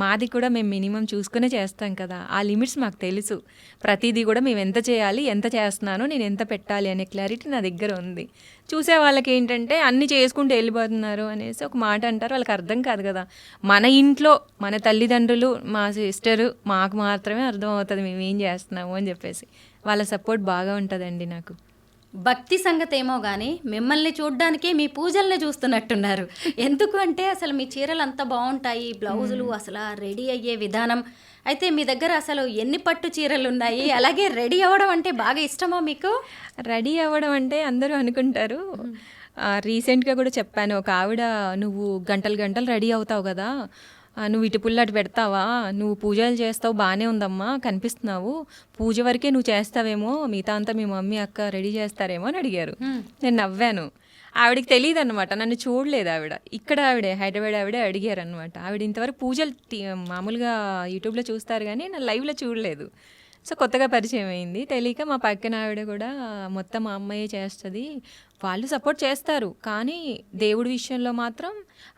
మాది కూడా మేము మినిమం చూసుకునే చేస్తాం కదా, ఆ లిమిట్స్ మాకు తెలుసు. ప్రతిదీ కూడా మేము ఎంత చేయాలి, ఎంత చేస్తున్నానో, నేను ఎంత పెట్టాలి అనే క్లారిటీ నా దగ్గర ఉంది. చూసే వాళ్ళకి ఏంటంటే అన్నీ చేసుకుంటూ వెళ్ళిపోతున్నారు అనేసి ఒక మాట అంటారు, వాళ్ళకి అర్థం కాదు కదా. మన ఇంట్లో మన తల్లిదండ్రులు, మా సిస్టరు, మాకు మాత్రమే అర్థం అవుతుంది మేము ఏం చేస్తున్నాము అని చెప్పేసి. వాళ్ళ సపోర్ట్ బాగా ఉంటుందండి నాకు.
భక్తి సంగతి ఏమో కానీ మిమ్మల్ని చూడ్డానికి మీ పూజల్ని చూస్తున్నట్టున్నారు. ఎందుకు అంటే అసలు మీ చీరలు అంత బాగుంటాయి, బ్లౌజులు, అసలు రెడీ అయ్యే విధానం. అయితే మీ దగ్గర అసలు ఎన్ని పట్టు చీరలు ఉన్నాయి, అలాగే రెడీ అవ్వడం అంటే బాగా ఇష్టమా మీకు?
రెడీ అవ్వడం అంటే అందరూ అనుకుంటారు. రీసెంట్గా కూడా చెప్పాను, ఒక ఆవిడ నువ్వు గంటలు గంటలు రెడీ అవుతావు కదా, నువ్వు ఇటు పుల్ల అటు పెడతావా, నువ్వు పూజలు చేస్తావు బాగానే ఉందమ్మా, కనిపిస్తున్నావు, పూజ వరకే నువ్వు చేస్తావేమో, మిగతా అంతా మీ మమ్మీ అక్క రెడీ చేస్తారేమో అని అడిగారు. నేను నవ్వాను. ఆవిడకి తెలియదు అనమాట, నన్ను చూడలేదు ఆవిడ. ఇక్కడ ఆవిడే హైదరాబాద్ ఆవిడే అడిగారు అనమాట. ఆవిడ ఇంతవరకు పూజలు మామూలుగా యూట్యూబ్లో చూస్తారు కానీ నా లైవ్లో చూడలేదు. సో కొత్తగా పరిచయం అయింది. తెలియక మా పక్కన ఆవిడ కూడా మొత్తం మా అమ్మాయి చేస్తుంది, వాళ్ళు సపోర్ట్ చేస్తారు కానీ దేవుడి విషయంలో మాత్రం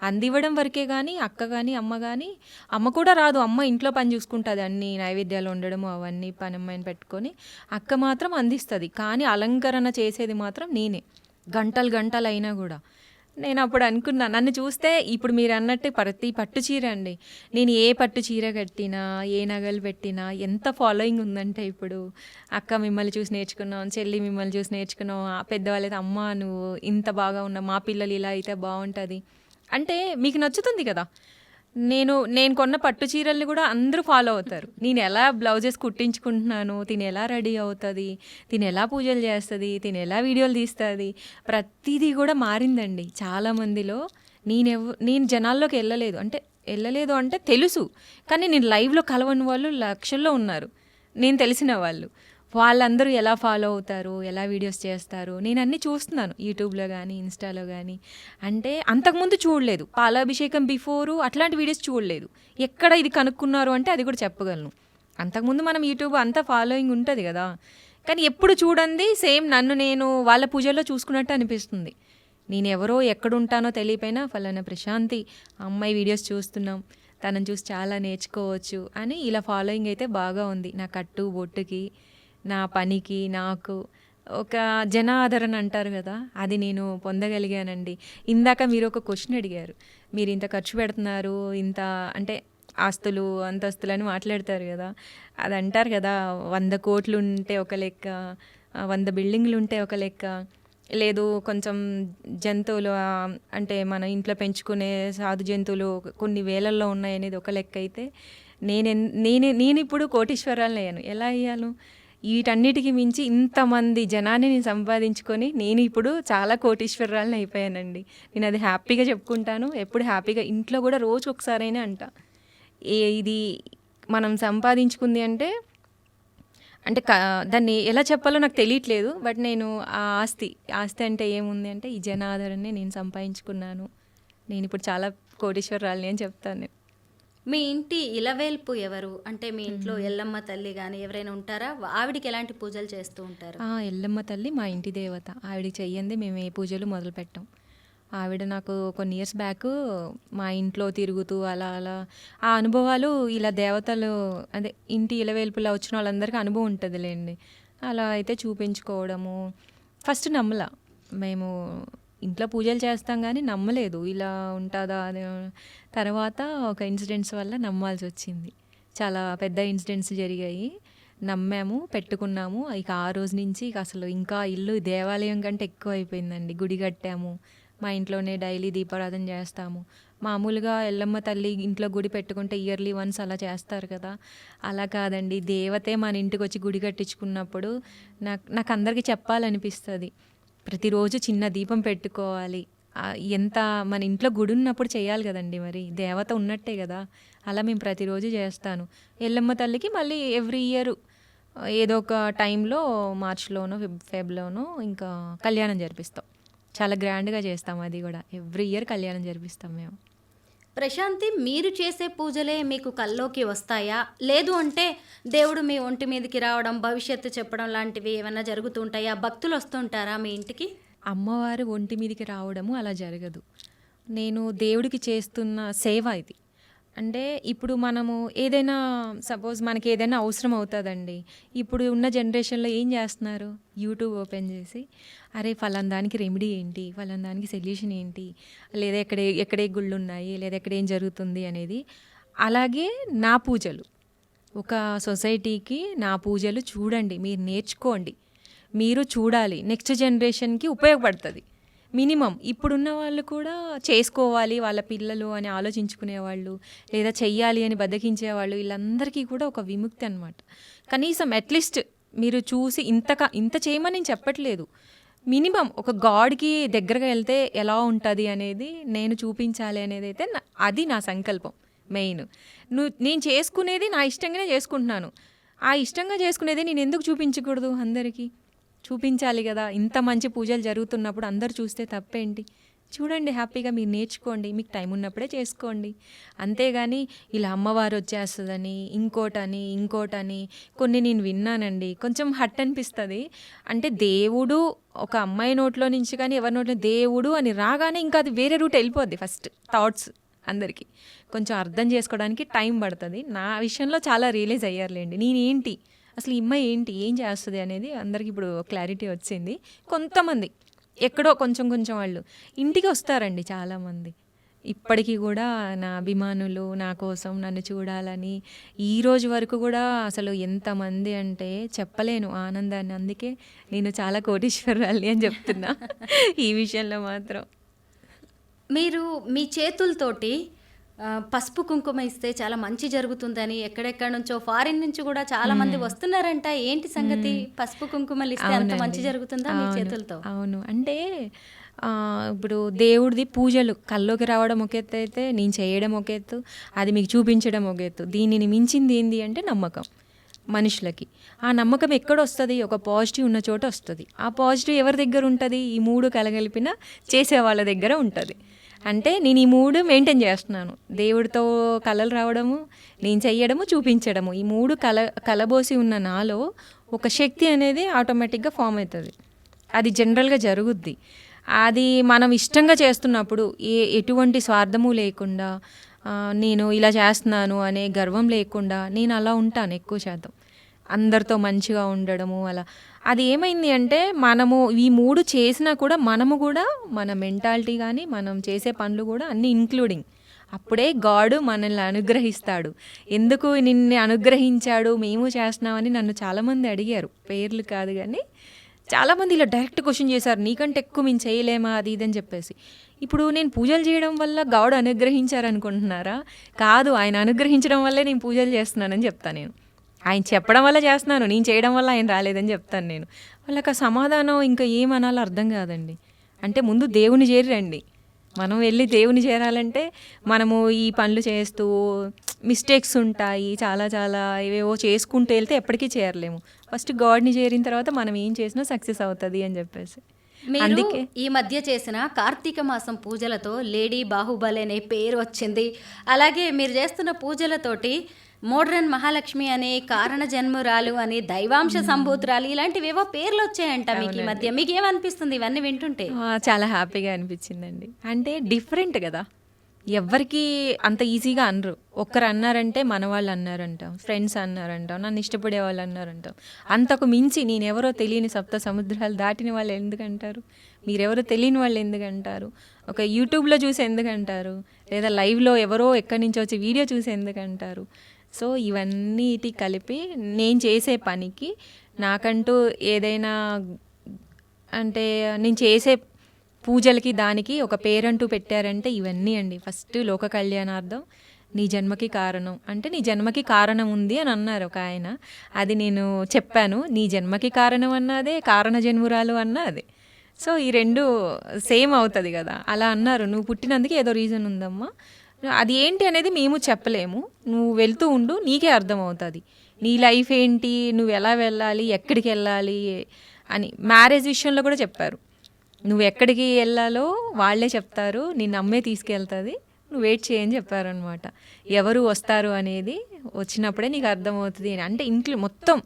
అందివ్వడం వరకే. కానీ అక్క కానీ అమ్మ కానీ, అమ్మ కూడా రాదు, అమ్మ ఇంట్లో పని చూసుకుంటుంది, అన్ని నైవేద్యాలు వండడము అవన్నీ పని అమ్మాయిని పెట్టుకొని. అక్క మాత్రం అందిస్తుంది కానీ అలంకరణ చేసేది మాత్రం నేనే, గంటలు గంటలు అయినా కూడా. నేను అప్పుడు అనుకున్నా, నన్ను చూస్తే ఇప్పుడు మీరు అన్నట్టు ప్రతి పట్టు చీర అండి, నేను ఏ పట్టు చీర కట్టినా, ఏ నగలు పెట్టినా ఎంత ఫాలోయింగ్ ఉందంటే, ఇప్పుడు అక్క మిమ్మల్ని చూసి నేర్చుకున్నాం, చెల్లి మిమ్మల్ని చూసి నేర్చుకున్నాం, పెద్దవాళ్ళైతే అమ్మ నువ్వు ఇంత బాగా ఉన్నావు, మా పిల్లలు ఇలా అయితే బాగుంటుంది అంటే మీకు నచ్చుతుంది కదా. నేను కొన్న పట్టు చీరల్ని కూడా అందరూ ఫాలో అవుతారు. నేను ఎలా బ్లౌజెస్ కుట్టించుకుంటున్నాను, తిని ఎలా రెడీ అవుతుంది, తిని ఎలా పూజలు చేస్తుంది, తిని ఎలా వీడియోలు తీస్తుంది, ప్రతిదీ కూడా మారిందండి చాలామందిలో. నేను జనాల్లోకి వెళ్ళలేదు అంటే తెలుసు, కానీ నేను లైవ్లో కలవని వాళ్ళు లక్షల్లో ఉన్నారు, నేను తెలిసిన వాళ్ళు. వాళ్ళందరూ ఎలా ఫాలో అవుతారు, ఎలా వీడియోస్ చేస్తారు, నేను అన్నీ చూస్తున్నాను యూట్యూబ్లో కానీ ఇన్స్టాలో కానీ. అంటే అంతకుముందు చూడలేదు, పాలాభిషేకం బిఫోరు అట్లాంటి వీడియోస్ చూడలేదు. ఎక్కడ ఇది కనుక్కున్నారు అంటే అది కూడా చెప్పగలను. అంతకుముందు మనం యూట్యూబ్ అంతా ఫాలోయింగ్ ఉంటుంది కదా, కానీ ఎప్పుడు చూడండి సేమ్ నన్ను నేను వాళ్ళ పూజల్లో చూసుకున్నట్టు అనిపిస్తుంది. నేను ఎవరో ఎక్కడుంటానో తెలియపోయినా ఫలానా ప్రశాంతి అమ్మాయి వీడియోస్ చూస్తున్నాం, తనని చూసి చాలా నేర్చుకోవచ్చు అని ఇలా ఫాలోయింగ్ అయితే బాగా ఉంది. నా కట్టు బొట్టుకి, నా పనికి, నాకు ఒక జన ఆదరణ అంటారు కదా, అది నేను పొందగలిగానండి. ఇందాక మీరు ఒక క్వశ్చన్ అడిగారు, మీరు ఇంత ఖర్చు పెడుతున్నారు, ఇంత అంటే ఆస్తులు అంతస్తులు అని మాట్లాడతారు కదా, అది అంటారు కదా 100 కోట్లు ఉంటే ఒక లెక్క, 100 బిల్డింగ్లు ఉంటే ఒక లెక్క, లేదు కొంచెం జంతువులు అంటే మన ఇంట్లో పెంచుకునే సాధు జంతువులు కొన్ని వేలల్లో ఉన్నాయి అనేది ఒక లెక్క అయితే, నేను ఇప్పుడు కోటీశ్వరాలను అయ్యాను. ఎలా అయ్యాను? వీటన్నిటికీ మించి ఇంతమంది జనాన్ని నేను సంపాదించుకొని నేను ఇప్పుడు చాలా కోటీశ్వరాలను అయిపోయానండి. నేను అది హ్యాపీగా చెప్పుకుంటాను, ఎప్పుడు హ్యాపీగా ఇంట్లో కూడా రోజు ఒకసారైనా అంట, ఇది మనం సంపాదించుకుంది అంటే దాన్ని ఎలా చెప్పాలో నాకు తెలియట్లేదు. బట్ నేను ఆ ఆస్తి అంటే ఏముంది అంటే ఈ జనాదరణని నేను సంపాదించుకున్నాను, నేను ఇప్పుడు చాలా కోటీశ్వరాలని అని చెప్తాను.
మీ ఇంటి ఇలవేల్పు ఎవరు? అంటే మీ ఇంట్లో ఎల్లమ్మ తల్లి కానీ ఎవరైనా ఉంటారా? ఆవిడికి ఎలాంటి పూజలు చేస్తూ ఉంటారు?
ఎల్లమ్మ తల్లి మా ఇంటి దేవత. ఆవిడికి చెయ్యంది మేము ఏ పూజలు మొదలు పెట్టాం. ఆవిడ నాకు కొన్ని ఇయర్స్ బ్యాక్ మా ఇంట్లో తిరుగుతూ అలా ఆ అనుభవాలు, ఇలా దేవతలు అదే ఇంటి ఇలవేల్పులా వచ్చిన వాళ్ళందరికీ అనుభవం ఉంటుందిలేండి. అలా అయితే చూపించుకోవడము. ఫస్ట్ నమ్మలా, మేము ఇంట్లో పూజలు చేస్తాం కానీ నమ్మలేదు ఇలా ఉంటుందా అని. తర్వాత ఒక ఇన్సిడెంట్స్ వల్ల నమ్మాల్సి వచ్చింది. చాలా పెద్ద ఇన్సిడెంట్స్ జరిగాయి, నమ్మాము, పెట్టుకున్నాము. ఇక ఆ రోజు నుంచి ఇక అసలు ఇంకా ఇల్లు దేవాలయం కంటే ఎక్కువ అయిపోయిందండి. గుడి కట్టాము, మా ఇంట్లోనే డైలీ దీపారాధన చేస్తాము. మామూలుగా ఎల్లమ్మ తల్లి ఇంట్లో గుడి పెట్టుకుంటే ఇయర్లీ వన్స్ అలా చేస్తారు కదా, అలా కాదండి. దేవతే మన ఇంటికి వచ్చి గుడి కట్టించుకున్నప్పుడు నాకు అందరికీ చెప్పాలనిపిస్తుంది, ప్రతిరోజు చిన్న దీపం పెట్టుకోవాలి. ఎంత మన ఇంట్లో గుడి ఉన్నప్పుడు చేయాలి కదండి, మరి దేవత ఉన్నట్టే కదా. అలా మేము ప్రతిరోజు చేస్తాను. ఎల్లమ్మ తల్లికి మళ్ళీ ఎవ్రీ ఇయర్ ఏదో ఒక టైంలో మార్చ్లోనో ఫెబ్లోనో ఇంకా కళ్యాణం జరిపిస్తాం. చాలా గ్రాండ్గా చేస్తాం, అది కూడా ఎవ్రీ ఇయర్ కళ్యాణం జరిపిస్తాం మేము.
ప్రశాంతి, మీరు చేసే పూజలే మీకు కల్లోకి వస్తాయా? లేదు అంటే దేవుడు మీ ఒంటి మీదకి రావడం, భవిష్యత్తు చెప్పడం లాంటివి ఏమైనా జరుగుతుంటాయా? భక్తులు వస్తుంటారా మీ ఇంటికి?
అమ్మవారు ఒంటి మీదకి రావడము అలా జరగదు. నేను దేవుడికి చేస్తున్న సేవ ఇది. అంటే ఇప్పుడు మనము ఏదైనా సపోజ్ మనకి ఏదైనా అవసరం అవుతుందండి. ఇప్పుడు ఉన్న జనరేషన్లో ఏం చేస్తున్నారు, యూట్యూబ్ ఓపెన్ చేసి అరే ఫలానా దానికి రెమెడీ ఏంటి, ఫలానా దానికి సొల్యూషన్ ఏంటి, లేదా ఎక్కడే గుళ్ళు ఉన్నాయి, లేదా ఎక్కడ ఏం జరుగుతుంది అనేది. అలాగే నా పూజలు, ఒక సొసైటీకి నా పూజలు చూడండి, మీరు నేర్చుకోండి, మీరు చూడాలి, నెక్స్ట్ జనరేషన్కి ఉపయోగపడుతుంది. మినిమం ఇప్పుడున్న వాళ్ళు కూడా చేసుకోవాలి వాళ్ళ పిల్లలు అని ఆలోచించుకునేవాళ్ళు, లేదా చెయ్యాలి అని బద్దకించేవాళ్ళు, వీళ్ళందరికీ కూడా ఒక విముక్తి అనమాట. కనీసం అట్లీస్ట్ మీరు చూసి ఇంత చేయమని నేను చెప్పట్లేదు, మినిమం ఒక గాడ్కి దగ్గరగా వెళ్తే ఎలా ఉంటుంది అనేది నేను చూపించాలి అనేది అయితే అది నా సంకల్పం మెయిన్. నేను చేసుకునేది నా ఇష్టంగానే చేసుకుంటున్నాను, ఆ ఇష్టంగా చేసుకునేది నేను ఎందుకు చూపించకూడదు, అందరికీ చూపించాలి కదా. ఇంత మంచి పూజలు జరుగుతున్నప్పుడు అందరు చూస్తే తప్పేంటి, చూడండి, హ్యాపీగా మీరు నేర్చుకోండి, మీకు టైం ఉన్నప్పుడే చేసుకోండి. అంతేగాని ఇలా అమ్మవారు వచ్చేస్తుందని ఇంకోటని కొన్ని నేను విన్నానండి, కొంచెం హట్ అనిపిస్తుంది. అంటే దేవుడు ఒక అమ్మాయి నోట్లో నుంచి కానీ ఎవరి నోట్లో దేవుడు అని రాగానే ఇంకా అది వేరే రూట్ వెళ్ళిపోద్ది. ఫస్ట్ థాట్స్ అందరికీ కొంచెం అర్థం చేసుకోవడానికి టైం పడుతుంది. నా విషయంలో చాలా రియలైజ్ అయ్యారులేండి, నేనేంటి అసలు ఈ అమ్మాయి ఏంటి, ఏం చేస్తుంది అనేది అందరికి ఇప్పుడు క్లారిటీ వచ్చింది. కొంతమంది ఎక్కడో కొంచెం వాళ్ళు ఇంటికి వస్తారండి చాలామంది, ఇప్పటికీ కూడా నా అభిమానులు నా కోసం నన్ను చూడాలని. ఈ రోజు వరకు కూడా అసలు ఎంతమంది అంటే చెప్పలేను ఆనందాన్ని. అందుకే నేను చాలా కోటీశ్వరాలి అని చెప్తున్నా ఈ విషయంలో మాత్రం.
మీరు మీ చేతులతోటి పసుపు కుంకుమ ఇస్తే చాలా మంచి జరుగుతుందని ఎక్కడెక్కడ నుంచో ఫారిన్ నుంచి కూడా చాలా మంది వస్తున్నారంట. ఏంటి సంగతి, పసుపు కుంకుమలు ఇస్తే అంత మంచి జరుగుతుందా మీ చేతులతో?
అవును, అంటే ఇప్పుడు దేవుడిది పూజలు కల్లోకి రావడం ఒక ఎత్తు అయితే నేను చేయడం ఒక ఎత్తు, అది మీకు చూపించడం ఒక ఎత్తు. దీనిని మించింది ఏంది అంటే నమ్మకం మనుషులకి. ఆ నమ్మకం ఎక్కడ వస్తుంది, ఒక పాజిటివ్ ఉన్న చోట వస్తుంది. ఆ పాజిటివ్ ఎవరి దగ్గర ఉంటుంది, ఈ మూడు కలగలిపిన చేసే వాళ్ళ దగ్గర ఉంటుంది. అంటే నేను ఈ మూడు మెయింటైన్ చేస్తున్నాను, దేవుడితో కలలు రావడము, నేను చెయ్యడము, చూపించడము. ఈ మూడు కలబోసి ఉన్న నాలో ఒక శక్తి అనేది ఆటోమేటిక్గా ఫామ్ అవుతుంది. అది జనరల్గా జరుగుద్ది. అది మనం ఇష్టంగా చేస్తున్నప్పుడు ఎటువంటి స్వార్థము లేకుండా, నేను ఇలా చేస్తున్నాను అనే గర్వం లేకుండా నేను అలా ఉంటాను ఎక్కువ శాతం, అందరితో మంచిగా ఉండడము అలా. అది ఏమైంది అంటే మనము ఈ మూడు చేసినా కూడా మనము కూడా మన మెంటాలిటీ కానీ మనం చేసే పనులు కూడా అన్నీ ఇంక్లూడింగ్, అప్పుడే గాడ్ మనల్ని అనుగ్రహిస్తాడు. ఎందుకు నిన్ను అనుగ్రహించాడు, మేము చేస్తున్నామని నన్ను చాలామంది అడిగారు, పేర్లు కాదు కానీ చాలామంది ఇలా డైరెక్ట్ క్వశ్చన్ చేశారు, నీకంటే ఎక్కువ మేము చేయలేమా అది ఇదని చెప్పేసి. ఇప్పుడు నేను పూజలు చేయడం వల్ల గాడ్ అనుగ్రహించారనుకుంటున్నారా? కాదు, ఆయన అనుగ్రహించడం వల్లే నేను పూజలు చేస్తున్నానని చెప్తాను నేను. ఆయన చెప్పడం వల్ల చేస్తున్నాను, నేను చేయడం వల్ల ఆయన రాలేదని చెప్తాను నేను. వాళ్ళకి ఆ సమాధానం ఇంకా ఏమనాలో అర్థం కాదండి. అంటే ముందు దేవుని చేరండి, మనం వెళ్ళి దేవుని చేరాలంటే మనము ఈ పనులు చేస్తూ మిస్టేక్స్ ఉంటాయి, చాలా ఏవేవో చేసుకుంటూ వెళ్తే ఎప్పటికీ చేరలేము. ఫస్ట్ గాడ్ని చేరిన తర్వాత మనం ఏం చేసినా సక్సెస్ అవుతుంది అని చెప్పేసి.
అందుకే ఈ మధ్య చేసిన కార్తీక మాసం పూజలతో లేడీ బాహుబలి అనే పేరు వచ్చింది. అలాగే మీరు చేస్తున్న పూజలతోటి మోడ్రన్ మహాలక్ష్మి అనే కారణ జన్మురాలు అని, దైవాంశ సంభూతురాలు, ఇలాంటివేవో పేర్లు వచ్చాయంట మీకు ఈ మధ్య. మీకు ఏమనిపిస్తుంది ఇవన్నీ వింటుంటే?
చాలా హ్యాపీగా అనిపించిందండి. అంటే డిఫరెంట్ కదా, ఎవరికి అంత ఈజీగా అనరు. ఒక్కరు అన్నారంటే మన వాళ్ళు అన్నారంటాం, ఫ్రెండ్స్ అన్నారంటాం, నన్ను ఇష్టపడే వాళ్ళు అన్నారంటాం. అంతకు మించి నేనెవరో తెలియని సప్త సముద్రాలు దాటిన వాళ్ళు ఎందుకంటారు, మీరెవరో తెలియని వాళ్ళు ఎందుకంటారు, ఒక యూట్యూబ్లో చూసి ఎందుకంటారు, లేదా లైవ్లో ఎవరో ఎక్కడి నుంచి వచ్చి వీడియో చూసి ఎందుకంటారు. సో ఇవన్నీటి కలిపి నేను చేసే పనికి నాకంటూ ఏదైనా అంటే నేను చేసే పూజలకి దానికి ఒక పేరంటూ పెట్టారంటే ఇవన్నీ అండి. ఫస్ట్ లోక కళ్యాణార్థం, నీ జన్మకి కారణం అంటే నీ జన్మకి కారణం ఉంది అని అన్నారు ఒక ఆయన. అది నేను చెప్పాను, నీ జన్మకి కారణం అన్నదే, కారణ జన్మురాలు అన్నదే. సో ఈ రెండు సేమ్ అవుతుంది కదా. అలా అన్నారు, నువ్వు పుట్టినందుకు ఏదో రీజన్ ఉందమ్మా, అది ఏంటి అనేది మేము చెప్పలేము, నువ్వు వెళ్తూ ఉండు, నీకే అర్థమవుతుంది నీ లైఫ్ ఏంటి, నువ్వు ఎలా వెళ్ళాలి, ఎక్కడికి వెళ్ళాలి అని. మ్యారేజ్ విషయంలో కూడా చెప్పారు, నువ్వు ఎక్కడికి వెళ్ళాలో వాళ్ళే చెప్తారు, నిన్ను అమ్మే తీసుకెళ్తుంది, నువ్వు వెయిట్ చేయని చెప్పారనమాట. ఎవరు వస్తారు అనేది వచ్చినప్పుడే నీకు అర్థమవుతుంది అని. అంటే ఇంట్లో మొత్తం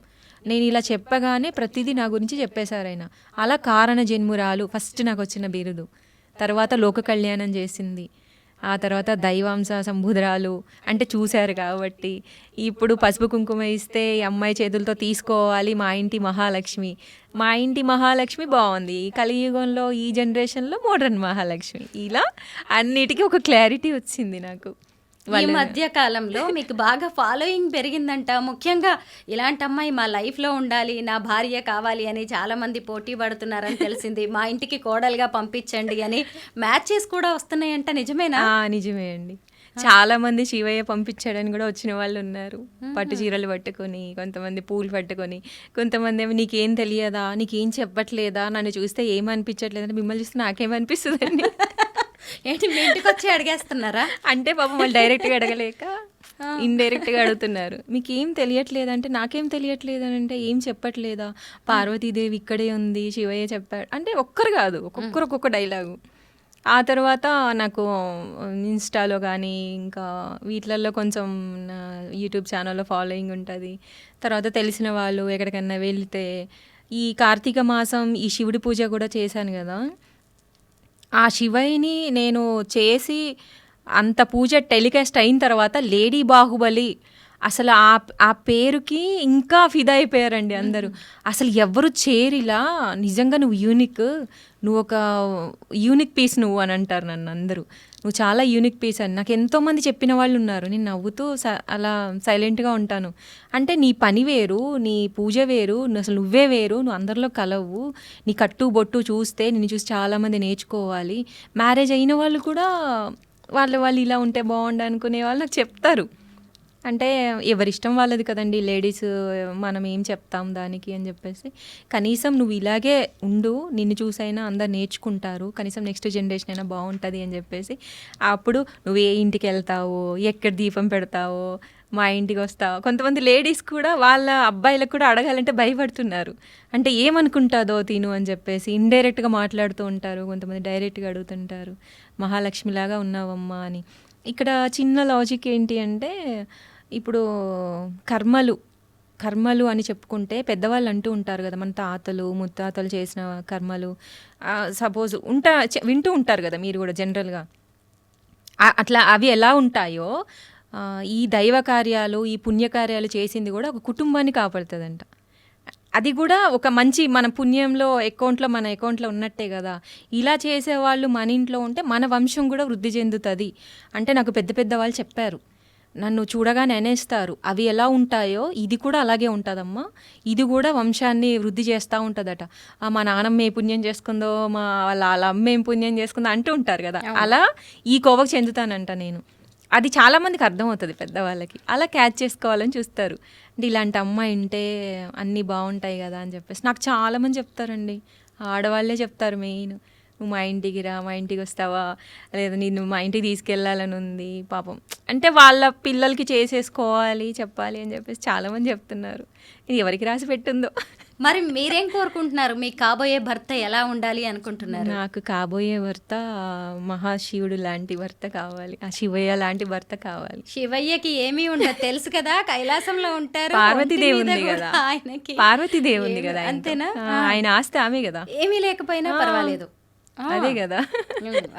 నేను ఇలా చెప్పగానే ప్రతిదీ నా గురించి చెప్పేశారు ఆయన. అలా కారణ జన్మురాలు ఫస్ట్ నాకు వచ్చిన బిరుదు, తర్వాత లోక కళ్యాణం చేసింది, ఆ తర్వాత దైవాంశ సంబుధరాలు అంటే చూశారు కాబట్టి, ఇప్పుడు పసుపు కుంకుమ ఇస్తే ఈ అమ్మాయి చేతులతో తీసుకోవాలి మా ఇంటి మహాలక్ష్మి. మా ఇంటి మహాలక్ష్మి బాగుంది, కలియుగంలో ఈ జనరేషన్లో మోడర్న్ మహాలక్ష్మి. ఇలా అన్నిటికీ ఒక క్లారిటీ వచ్చింది నాకు.
ఈ మధ్య కాలంలో మీకు బాగా ఫాలోయింగ్ పెరిగిందంట. ముఖ్యంగా ఇలాంటి అమ్మాయి మా లైఫ్లో ఉండాలి, నా భార్య కావాలి అని చాలా మంది పోటీ పడుతున్నారని తెలిసింది. మా ఇంటికి కోడలుగా పంపించండి అని మ్యాచెస్ కూడా వస్తున్నాయంట, నిజమేనా?
నిజమే అండి. చాలా మంది శివయ్య పంపించాడని కూడా వచ్చిన వాళ్ళు ఉన్నారు. పట్టు చీరలు పట్టుకొని, కొంతమంది పూలు పట్టుకొని, కొంతమంది ఏమో నీకేం తెలియదా, నీకేం చెప్పట్లేదా, నన్ను చూస్తే ఏమనిపించట్లేదంటే మిమ్మల్ని చూస్తే నాకేమనిపిస్తుందండి.
ఏంటి మీ ఇంటికి వచ్చి అడిగేస్తున్నారా?
అంటే పాపం వాళ్ళు డైరెక్ట్గా అడగలేక ఇండైరెక్ట్గా అడుగుతున్నారు. మీకు ఏం తెలియట్లేదా అంటే నాకేం తెలియట్లేదు అని అంటే ఏం చెప్పట్లేదా, పార్వతీదేవి ఇక్కడే ఉంది, శివయ్య చెప్పాడు అంటే ఒక్కరు కాదు, ఒక్కొక్కరు ఒక్కొక్క డైలాగు. ఆ తర్వాత నాకు ఇన్స్టాలో కానీ ఇంకా వీటిలలో కొంచెం యూట్యూబ్ ఛానల్లో ఫాలోయింగ్ ఉంటుంది. తర్వాత తెలిసిన వాళ్ళు ఎక్కడికన్నా వెళ్తే ఈ కార్తీక మాసం ఈ శివుడి పూజ కూడా చేశాను కదా, ఆ శివయ్యని నేను చేసి అంత పూజ టెలికాస్ట్ అయిన తర్వాత లేడీ బాహుబలి అసలు ఆ పేరుకి ఇంకా ఫిదా అయిపోయారండి అందరూ. అసలు ఎవరు చేరిలా, నిజంగా నువ్వు యూనిక్, నువ్వు ఒక యూనిక్ పీస్ నువ్వు అని అంటారు నన్ను అందరూ. నువ్వు చాలా యూనిక్ పీస్ అని నాకు ఎంతోమంది చెప్పిన వాళ్ళు ఉన్నారు. నేను నవ్వుతూ అలా సైలెంట్గా ఉంటాను. అంటే నీ పని వేరు, నీ పూజ వేరు, అసలు నువ్వే వేరు, నువ్వు అందరిలో కలవు, నీ కట్టు బొట్టు చూస్తే నిన్ను చూసి చాలామంది నేర్చుకోవాలి. మ్యారేజ్ అయిన వాళ్ళు కూడా వాళ్ళు ఇలా ఉంటే బాగుండు అనుకునే వాళ్ళు నాకు చెప్తారు. అంటే ఎవరిష్టం వాళ్ళది కదండి, లేడీస్ మనం ఏం చెప్తాం దానికి అని చెప్పేసి. కనీసం నువ్వు ఇలాగే ఉండు, నిన్ను చూసైనా అందరు నేర్చుకుంటారు, కనీసం నెక్స్ట్ జనరేషన్ అయినా బాగుంటుంది అని చెప్పేసి. అప్పుడు నువ్వు ఏ ఇంటికి వెళ్తావో, ఎక్కడ దీపం పెడతావో, మా ఇంటికి వస్తావు. కొంతమంది లేడీస్ కూడా వాళ్ళ అబ్బాయిలకు కూడా అడగాలంటే భయపడుతున్నారు. అంటే ఏమనుకుంటుందో తిను అని చెప్పేసి ఇండైరెక్ట్గా మాట్లాడుతూ ఉంటారు. కొంతమంది డైరెక్ట్గా అడుగుతుంటారు, మహాలక్ష్మిలాగా ఉన్నావమ్మా అని. ఇక్కడ చిన్న లాజిక్ ఏంటి అంటే, ఇప్పుడు కర్మలు అని చెప్పుకుంటే పెద్దవాళ్ళు అంటూ ఉంటారు కదా, మన తాతలు ముత్తాతలు చేసిన కర్మలు సపోజ్ వింటూ ఉంటారు కదా మీరు కూడా జనరల్గా. అట్లా అవి ఎలా ఉంటాయో ఈ దైవ కార్యాలు, ఈ పుణ్యకార్యాలు చేసింది కూడా ఒక కుటుంబాన్ని కాపాడుతుందంట. అది కూడా ఒక మంచి మన పుణ్యంలో మన అకౌంట్లో ఉన్నట్టే కదా. ఇలా చేసేవాళ్ళు మన ఇంట్లో ఉంటే మన వంశం కూడా వృద్ధి చెందుతుంది అంటే నాకు పెద్ద వాళ్ళు చెప్పారు. నన్ను చూడగానే అనేస్తారు, అవి ఎలా ఉంటాయో ఇది కూడా అలాగే ఉంటుందమ్మా, ఇది కూడా వంశాన్ని వృద్ధి చేస్తూ ఉంటుందట. మా నాన్నమ్మ ఏ పుణ్యం చేసుకుందో, వాళ్ళ అమ్మ ఏం పుణ్యం చేసుకుందో అంటూ ఉంటారు కదా, అలా ఈ కోవకు చెందుతానంట నేను. అది చాలామందికి అర్థమవుతుంది పెద్దవాళ్ళకి, అలా క్యాచ్ చేసుకోవాలని చూస్తారు. అంటే ఇలాంటి అమ్మాయి ఉంటే అన్నీ బాగుంటాయి కదా అని చెప్పేసి నాకు చాలామంది చెప్తారండి. ఆడవాళ్ళే చెప్తారు మెయిన్, నువ్వు మా ఇంటికి రా, మా ఇంటికి వస్తావా, లేదా నేను మా ఇంటికి తీసుకెళ్ళాలని ఉంది పాపం. అంటే వాళ్ళ పిల్లలకి చేసేసుకోవాలి చెప్పాలి అని చెప్పేసి చాలామంది చెప్తున్నారు. ఇది ఎవరికి రాసి పెట్టిందో.
మరి మీరేం కోరుకుంటున్నారు? మీకు కాబోయే భర్త ఎలా ఉండాలి అనుకుంటున్నారు?
నాకు కాబోయే భర్త మహాశివుడు లాంటి భర్త కావాలి, ఆ శివయ్య లాంటి భర్త కావాలి.
శివయ్యకి ఏమీ ఉండదు తెలుసు కదా, కైలాసంలో ఉంటారు.
పార్వతీదేవి ఉంది కదా,
ఆయనకి
పార్వతీదేవి ఉంది కదా,
అంతేనా?
ఆయన ఆస్తి ఆమె కదా,
ఏమీ లేకపోయినా పర్వాలేదు.
అదే కదా.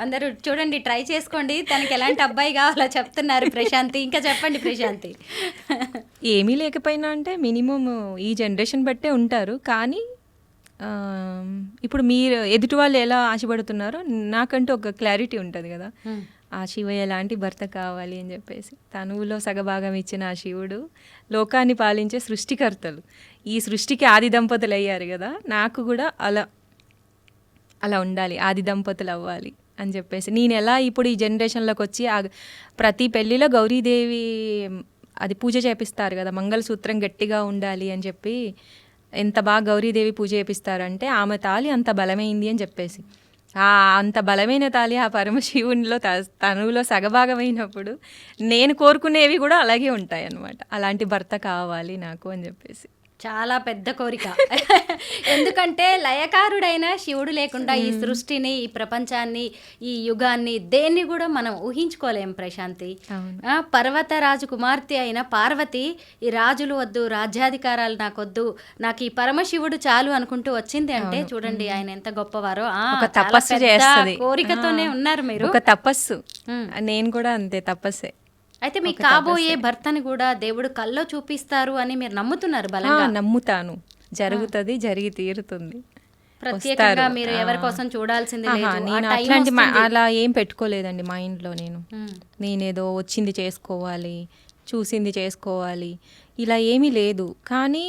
అందరూ చూడండి, ట్రై చేసుకోండి. తనకి ఎలాంటి అబ్బాయి కావాలో చెప్తున్నారు ప్రశాంతి. ఇంకా చెప్పండి ప్రశాంతి.
ఏమీ లేకపోయినా అంటే మినిమం ఈ జనరేషన్ బట్టే ఉంటారు. కానీ ఇప్పుడు మీరు ఎదుటి వాళ్ళు ఎలా ఆశపడుతున్నారో నాకంటూ ఒక క్లారిటీ ఉంటుంది కదా, ఆ శివయ్య లాంటి భర్త కావాలి అని చెప్పేసి. తనువులో సగభాగం ఇచ్చిన ఆ శివుడు లోకాన్ని పాలించే సృష్టికర్తలు, ఈ సృష్టికి ఆది దంపతులు అయ్యారు కదా, నాకు కూడా అలా ఉండాలి, ఆది దంపతులు అవ్వాలి అని చెప్పేసి. నేను ఎలా ఇప్పుడు ఈ జనరేషన్లోకి వచ్చి ప్రతి పెళ్ళిలో గౌరీదేవి అది పూజ చేపిస్తారు కదా, మంగళసూత్రం గట్టిగా ఉండాలి అని చెప్పి ఎంత బాగా గౌరీదేవి పూజ చేపిస్తారంటే ఆమె తాళి అంత బలమైంది అని చెప్పేసి. అంత బలమైన తాళి ఆ పరమశివునిలో తనువులో సగభాగమైనప్పుడు నేను కోరుకునేవి కూడా అలాగే ఉంటాయి అన్నమాట. అలాంటి భర్త కావాలి నాకు అని చెప్పేసి.
చాలా పెద్ద కోరిక. ఎందుకంటే లయకారుడైన శివుడు లేకుండా ఈ సృష్టిని, ఈ ప్రపంచాన్ని, ఈ యుగాన్ని దేన్ని కూడా మనం ఊహించుకోలేం ప్రశాంతి. పర్వతరాజు కుమార్తె అయిన పార్వతి ఈ రాజులు వద్దు, రాజ్యాధికారాలు నాకొద్దు, నాకు ఈ పరమశివుడు చాలు అనుకుంటూ వచ్చింది అంటే చూడండి ఆయన ఎంత గొప్పవారో.
తపస్సు చేస్తుంది,
కోరికతోనే ఉన్నారు మీరు.
ఒక తపస్సు. నేను కూడా అంతే, తపస్సే.
అయితే మీ కాబోయే భర్తని కూడా దేవుడు కల్లో చూపిస్తారు అని మీరు నమ్ముతున్నారు బలంగా?
నమ్ముతాను, జరుగుతుంది, జరిగి తీరుతుంది.
ప్రత్యేకంగా మీరు ఎవరి కోసం చూడాల్సింది లేదు.
నేను అట్లాంటి అలా ఏం పెట్టుకోలేదండి మైండ్లో. నేనేదో వచ్చింది చేసుకోవాలి, చూసింది చేసుకోవాలి, ఇలా ఏమీ లేదు. కానీ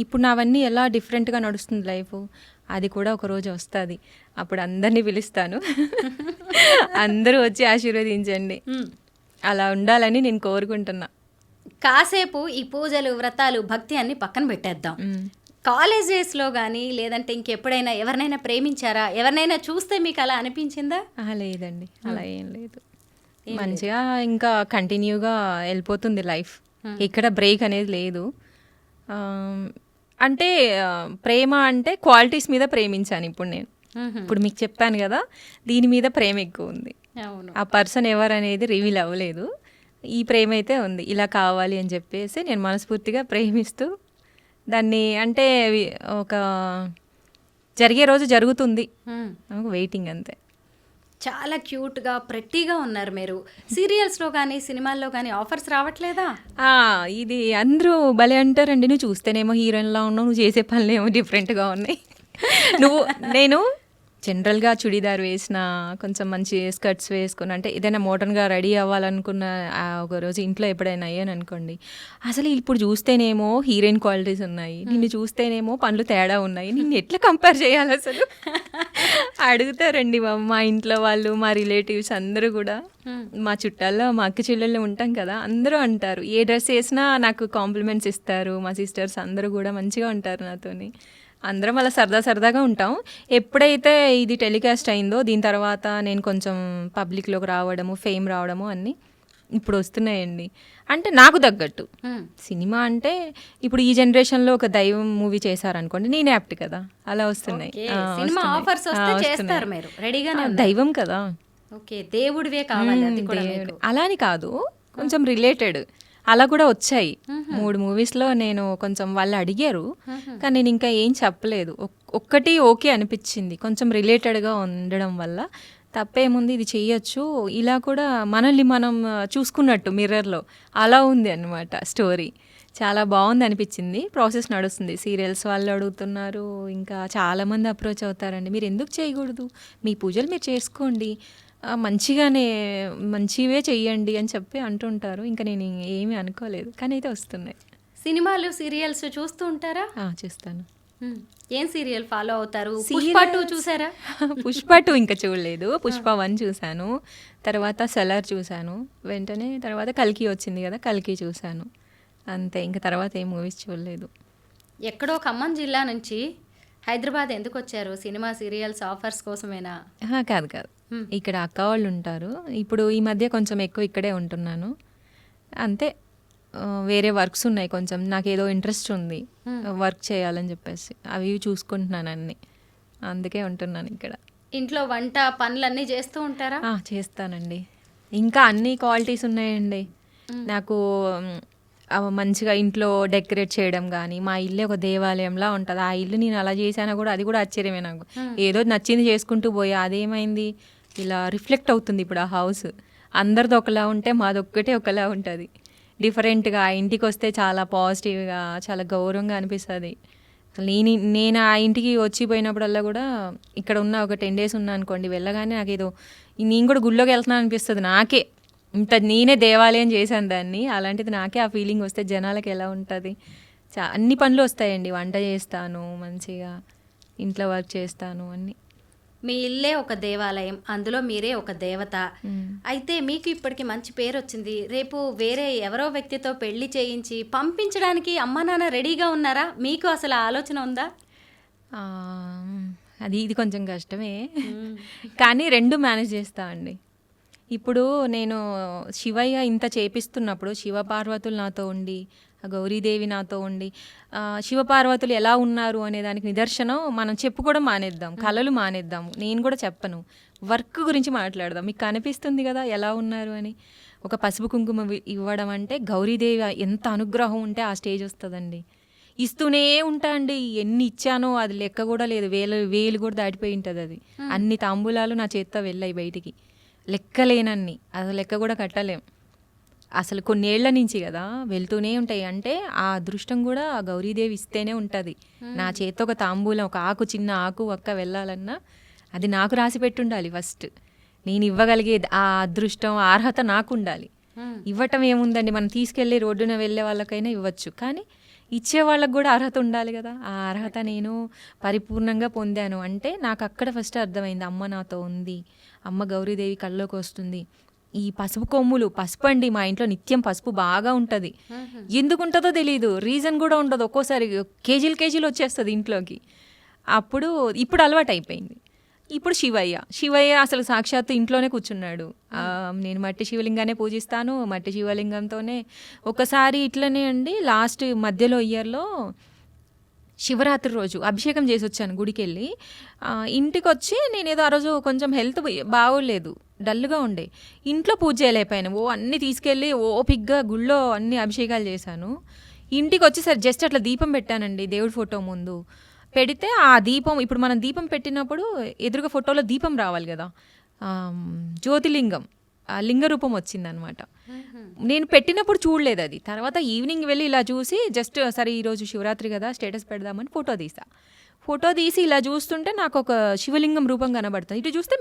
ఇప్పుడు నావన్నీ ఎలా డిఫరెంట్గా నడుస్తుంది లైఫ్, అది కూడా ఒకరోజు వస్తుంది. అప్పుడు అందరినీ పిలుస్తాను, అందరూ వచ్చి ఆశీర్వదించండి. అలా ఉండాలని నేను కోరుకుంటున్నా.
కాసేపు ఈ పూజలు, వ్రతాలు, భక్తి అన్ని పక్కన పెట్టేద్దాం. కాలేజ్ డేస్లో కానీ లేదంటే ఇంకెప్పుడైనా ఎవరినైనా ప్రేమించారా? ఎవరినైనా చూస్తే మీకు అలా అనిపించిందా?
లేదండి, అలా ఏం లేదు. మంచిగా ఇంకా కంటిన్యూగా వెళ్ళిపోతుంది లైఫ్. ఇక్కడ బ్రేక్ అనేది లేదు. అంటే ప్రేమ అంటే క్వాలిటీస్ మీద ప్రేమించాను ఇప్పుడు నేను. ఇప్పుడు మీకు చెప్పాను కదా, దీని మీద ప్రేమ ఎక్కువ ఉంది. ఆ పర్సన్ ఎవరు అనేది రివీల్ అవ్వలేదు. ఈ ప్రేమ అయితే ఉంది, ఇలా కావాలి అని చెప్పేసి నేను మనస్ఫూర్తిగా ప్రేమిస్తూ దాన్ని, అంటే ఒక జరిగే రోజు జరుగుతుంది, వెయిటింగ్ అంతే.
చాలా క్యూట్గా ప్రెట్టీగా ఉన్నారు మీరు. సీరియల్స్లో కానీ సినిమాల్లో కానీ ఆఫర్స్ రావట్లేదా?
ఇది అందరూ భలే అంటారండి, నువ్వు చూస్తేనేమో హీరోయిన్లా ఉన్నావు, నువ్వు చేసే పనులేమో డిఫరెంట్గా ఉన్నాయి. నేను జనరల్గా చుడీదార్ వేసిన, కొంచెం మంచి స్కర్ట్స్ వేసుకుని, అంటే ఏదైనా మోడర్న్గా రెడీ అవ్వాలనుకున్న ఒకరోజు ఇంట్లో ఎప్పుడైనా అయ్యాను అనుకోండి, అసలు ఇప్పుడు చూస్తేనేమో హీరోయిన్ క్వాలిటీస్ ఉన్నాయి, నిన్ను చూస్తేనేమో పనులు తేడా ఉన్నాయి, నిన్ను ఎట్లా కంపేర్ చేయాలి అసలు అడుగుతారండి మా ఇంట్లో వాళ్ళు, మా రిలేటివ్స్ అందరూ కూడా. మా చుట్టాల్లో మా అక్క చెల్లెళ్ళు ఉంటాం కదా, అందరూ అంటారు. ఏ డ్రెస్ వేసినా నాకు కాంప్లిమెంట్స్ ఇస్తారు. మా సిస్టర్స్ అందరూ కూడా మంచిగా ఉంటారు నాతోని. అందరం అలా సరదాగా ఉంటాం. ఎప్పుడైతే ఇది టెలికాస్ట్ అయిందో దీని తర్వాత నేను కొంచెం పబ్లిక్లోకి రావడము, ఫేమ్ రావడము అన్నీ ఇప్పుడు వస్తున్నాయండి. అంటే నాకు తగ్గట్టు సినిమా అంటే ఇప్పుడు ఈ జనరేషన్లో ఒక దైవం మూవీ చేశారనుకోండి, నేను యాప్ట్ కదా, అలా వస్తున్నాయి. దైవం కదా, అలా అని కాదు, కొంచెం రిలేటెడ్ అలా కూడా వచ్చాయి. 3 మూవీస్లో నేను కొంచెం వాళ్ళు అడిగారు, కానీ నేను ఇంకా ఏం చెప్పలేదు. ఒక్కటి ఓకే అనిపించింది, కొంచెం రిలేటెడ్గా ఉండడం వల్ల. తప్పేముంది, ఇది చెయ్యొచ్చు, ఇలా కూడా మనల్ని మనం చూసుకున్నట్టు మిర్రర్లో అలా ఉంది అన్నమాట స్టోరీ. చాలా బాగుంది అనిపించింది. ప్రాసెస్ నడుస్తుంది. సీరియల్స్ వాళ్ళు అడుగుతున్నారు, ఇంకా చాలామంది అప్రోచ్ అవుతారండి, మీరు ఎందుకు చేయకూడదు, మీ పూజలు మీరు చేసుకోండి, మంచివే చెయ్యండి అని చెప్పి అంటుంటారు. ఇంకా నేను ఏమీ అనుకోలేదు, కానీ అయితే వస్తున్నాయి.
సినిమాలు, సీరియల్స్ చూస్తూ ఉంటారా?
చూస్తాను.
ఏం సీరియల్ ఫాలో అవుతారు? పుష్ప 2 చూసారా?
పుష్ప 2 ఇంకా చూడలేదు. పుష్ప 1 చూశాను, తర్వాత సెలర్ చూశాను, వెంటనే తర్వాత కల్కి వచ్చింది కదా, కల్కి చూశాను, అంతే. ఇంకా తర్వాత ఏ మూవీస్ చూడలేదు.
ఎక్కడో ఖమ్మం జిల్లా నుంచి హైదరాబాద్ ఎందుకు వచ్చారు? సినిమా, సీరియల్స్ ఆఫర్స్ కోసమేనా?
కాదు, ఇక్కడ అక్క వాళ్ళు ఉంటారు. ఇప్పుడు ఈ మధ్య కొంచెం ఎక్కువ ఇక్కడే ఉంటున్నాను, అంతే. వేరే వర్క్స్ ఉన్నాయి, కొంచెం నాకేదో ఇంట్రెస్ట్ ఉంది వర్క్ చేయాలని చెప్పేసి, అవి చూసుకుంటున్నాను అన్నీ, అందుకే ఉంటున్నాను ఇక్కడ.
ఇంట్లో వంట పనులన్నీ చేస్తూ ఉంటారా?
చేస్తానండి. ఇంకా అన్ని క్వాలిటీస్ ఉన్నాయండి నాకు. మంచిగా ఇంట్లో డెకరేట్ చేయడం కానీ, మా ఇల్లే ఒక దేవాలయంలా ఉంటుంది. ఆ ఇల్లు నేను అలా చేశానా కూడా, అది కూడా ఆశ్చర్యమే నాకు. ఏదో నచ్చింది చేసుకుంటూ పోయా, అదేమైంది ఇలా రిఫ్లెక్ట్ అవుతుంది ఇప్పుడు ఆ హౌస్. అందరిది ఒకలా ఉంటే మాదొక్కటే ఒకలా ఉంటుంది, డిఫరెంట్గా. ఇంటికి వస్తే చాలా పాజిటివ్గా, చాలా గౌరవంగా అనిపిస్తుంది. నేను ఆ ఇంటికి వచ్చిపోయినప్పుడల్లా కూడా, ఇక్కడ ఉన్న ఒక 10 days ఉన్నా అనుకోండి, వెళ్ళగానే నాకేదో నేను కూడా గుళ్ళోకి వెళ్తున్నాను అనిపిస్తుంది నాకే. నేనే దేవాలయం చేశాను దాన్ని, అలాంటిది నాకే ఆ ఫీలింగ్ వస్తే జనాలకి ఎలా ఉంటుంది. అన్ని పనులు వస్తాయండి, వంట చేస్తాను, మంచిగా ఇంట్లో వర్క్ చేస్తాను, అన్నీ.
మీ ఇల్లే ఒక దేవాలయం, అందులో మీరే ఒక దేవత. అయితే మీకు ఇప్పటికి మంచి పేరు వచ్చింది. రేపు వేరే ఎవరో వ్యక్తితో పెళ్లి చేయించి పంపించడానికి అమ్మా నాన్న రెడీగా ఉన్నారా? మీకు అసలు ఆలోచన ఉందా?
ఇది కొంచెం కష్టమే, కానీ 2 మేనేజ్ చేస్తా అండి. ఇప్పుడు నేను శివయ్య ఇంత చేపిస్తున్నప్పుడు, శివ పార్వతులు నాతో ఉండి ఆ గౌరీదేవి నాతో ఉండి శివపార్వతులు ఎలా ఉన్నారు అనే దానికి నిదర్శనం మనం చెప్పుకోవడం మానేద్దాం, కళలు మానేద్దాం. నేను కూడా చెప్పను, వర్క్ గురించి మాట్లాడదాం. మీకు కనిపిస్తుంది కదా ఎలా ఉన్నారు అని. ఒక పసుపు కుంకుమ ఇవ్వడం అంటే గౌరీదేవి ఎంత అనుగ్రహం ఉంటే ఆ స్టేజ్ వస్తుందండి. ఇస్తూనే ఉంటా అండి, ఎన్ని ఇచ్చానో అది లెక్క కూడా లేదు, వేలు కూడా దాటిపోయి ఉంటుంది. అది అన్ని తాంబూలాలు నా చేత్తో వెళ్ళాయి బయటికి, లెక్కలేనన్ని, అది లెక్క కూడా కట్టలేం. అసలు కొన్నేళ్ల నుంచి కదా వెళ్తూనే ఉంటాయి. అంటే ఆ అదృష్టం కూడా ఆ గౌరీదేవి ఇస్తేనే ఉంటుంది. నా చేత్తో ఒక తాంబూలం, ఒక ఆకు, చిన్న ఆకు ఒక్క వెళ్ళాలన్నా అది నాకు రాసి పెట్టుండాలి ఫస్ట్. నేను ఇవ్వగలిగే ఆ అదృష్టం, అర్హత నాకు ఉండాలి. ఇవ్వటం ఏముందండి, మనం తీసుకెళ్ళి రోడ్డున వెళ్ళే వాళ్ళకైనా ఇవ్వచ్చు, కానీ ఇచ్చే వాళ్ళకు కూడా అర్హత ఉండాలి కదా. ఆ అర్హత నేను పరిపూర్ణంగా పొందాను. అంటే నాకు అక్కడ ఫస్ట్ అర్థమైంది, అమ్మ నాతో ఉంది, అమ్మ గౌరీదేవి కళ్ళలోకి వస్తుంది. ఈ పసుపు కొమ్ములు, పసుపు అండి మా ఇంట్లో నిత్యం పసుపు బాగా ఉంటుంది. ఎందుకు ఉంటుందో తెలియదు, రీజన్ కూడా ఉండదు. ఒక్కోసారి కేజీలు వచ్చేస్తుంది ఇంట్లోకి. ఇప్పుడు అలవాటు అయిపోయింది. ఇప్పుడు శివయ్య అసలు సాక్షాత్తు ఇంట్లోనే కూర్చున్నాడు. నేను మట్టి శివలింగానే పూజిస్తాను, మట్టి శివలింగంతోనే. ఒకసారి ఇట్లనే అండి, లాస్ట్ మధ్యలో ఇయర్లో శివరాత్రి రోజు అభిషేకం చేసి వచ్చాను గుడికి వెళ్ళి. ఇంటికి వచ్చి నేను ఏదో ఆ రోజు కొంచెం హెల్త్ బాగోలేదు, డల్గా ఉండే, ఇంట్లో పూజ చేయలేకపోయాను. అన్నీ తీసుకెళ్ళి ఓపిగ్గా గుళ్ళో అన్ని అభిషేకాలు చేశాను. ఇంటికి వచ్చేసరి జస్ట్ అట్లా దీపం పెట్టానండి దేవుడి ఫోటో ముందు. పెడితే ఆ దీపం, ఇప్పుడు మనం దీపం పెట్టినప్పుడు ఎదురుగా ఫోటోలో దీపం రావాలి కదా, జ్యోతిలింగం, ఆ లింగ రూపం వచ్చిందనమాట. నేను పెట్టినప్పుడు చూడలేదు అది. తర్వాత ఈవినింగ్ వెళ్ళి ఇలా చూసి జస్ట్ సరే ఈరోజు శివరాత్రి కదా స్టేటస్ పెడదామని ఫోటో తీసి ఇలా చూస్తుంటే నాకు ఒక శివలింగం రూపం కనబడుతుంది. ఇటు చూస్తే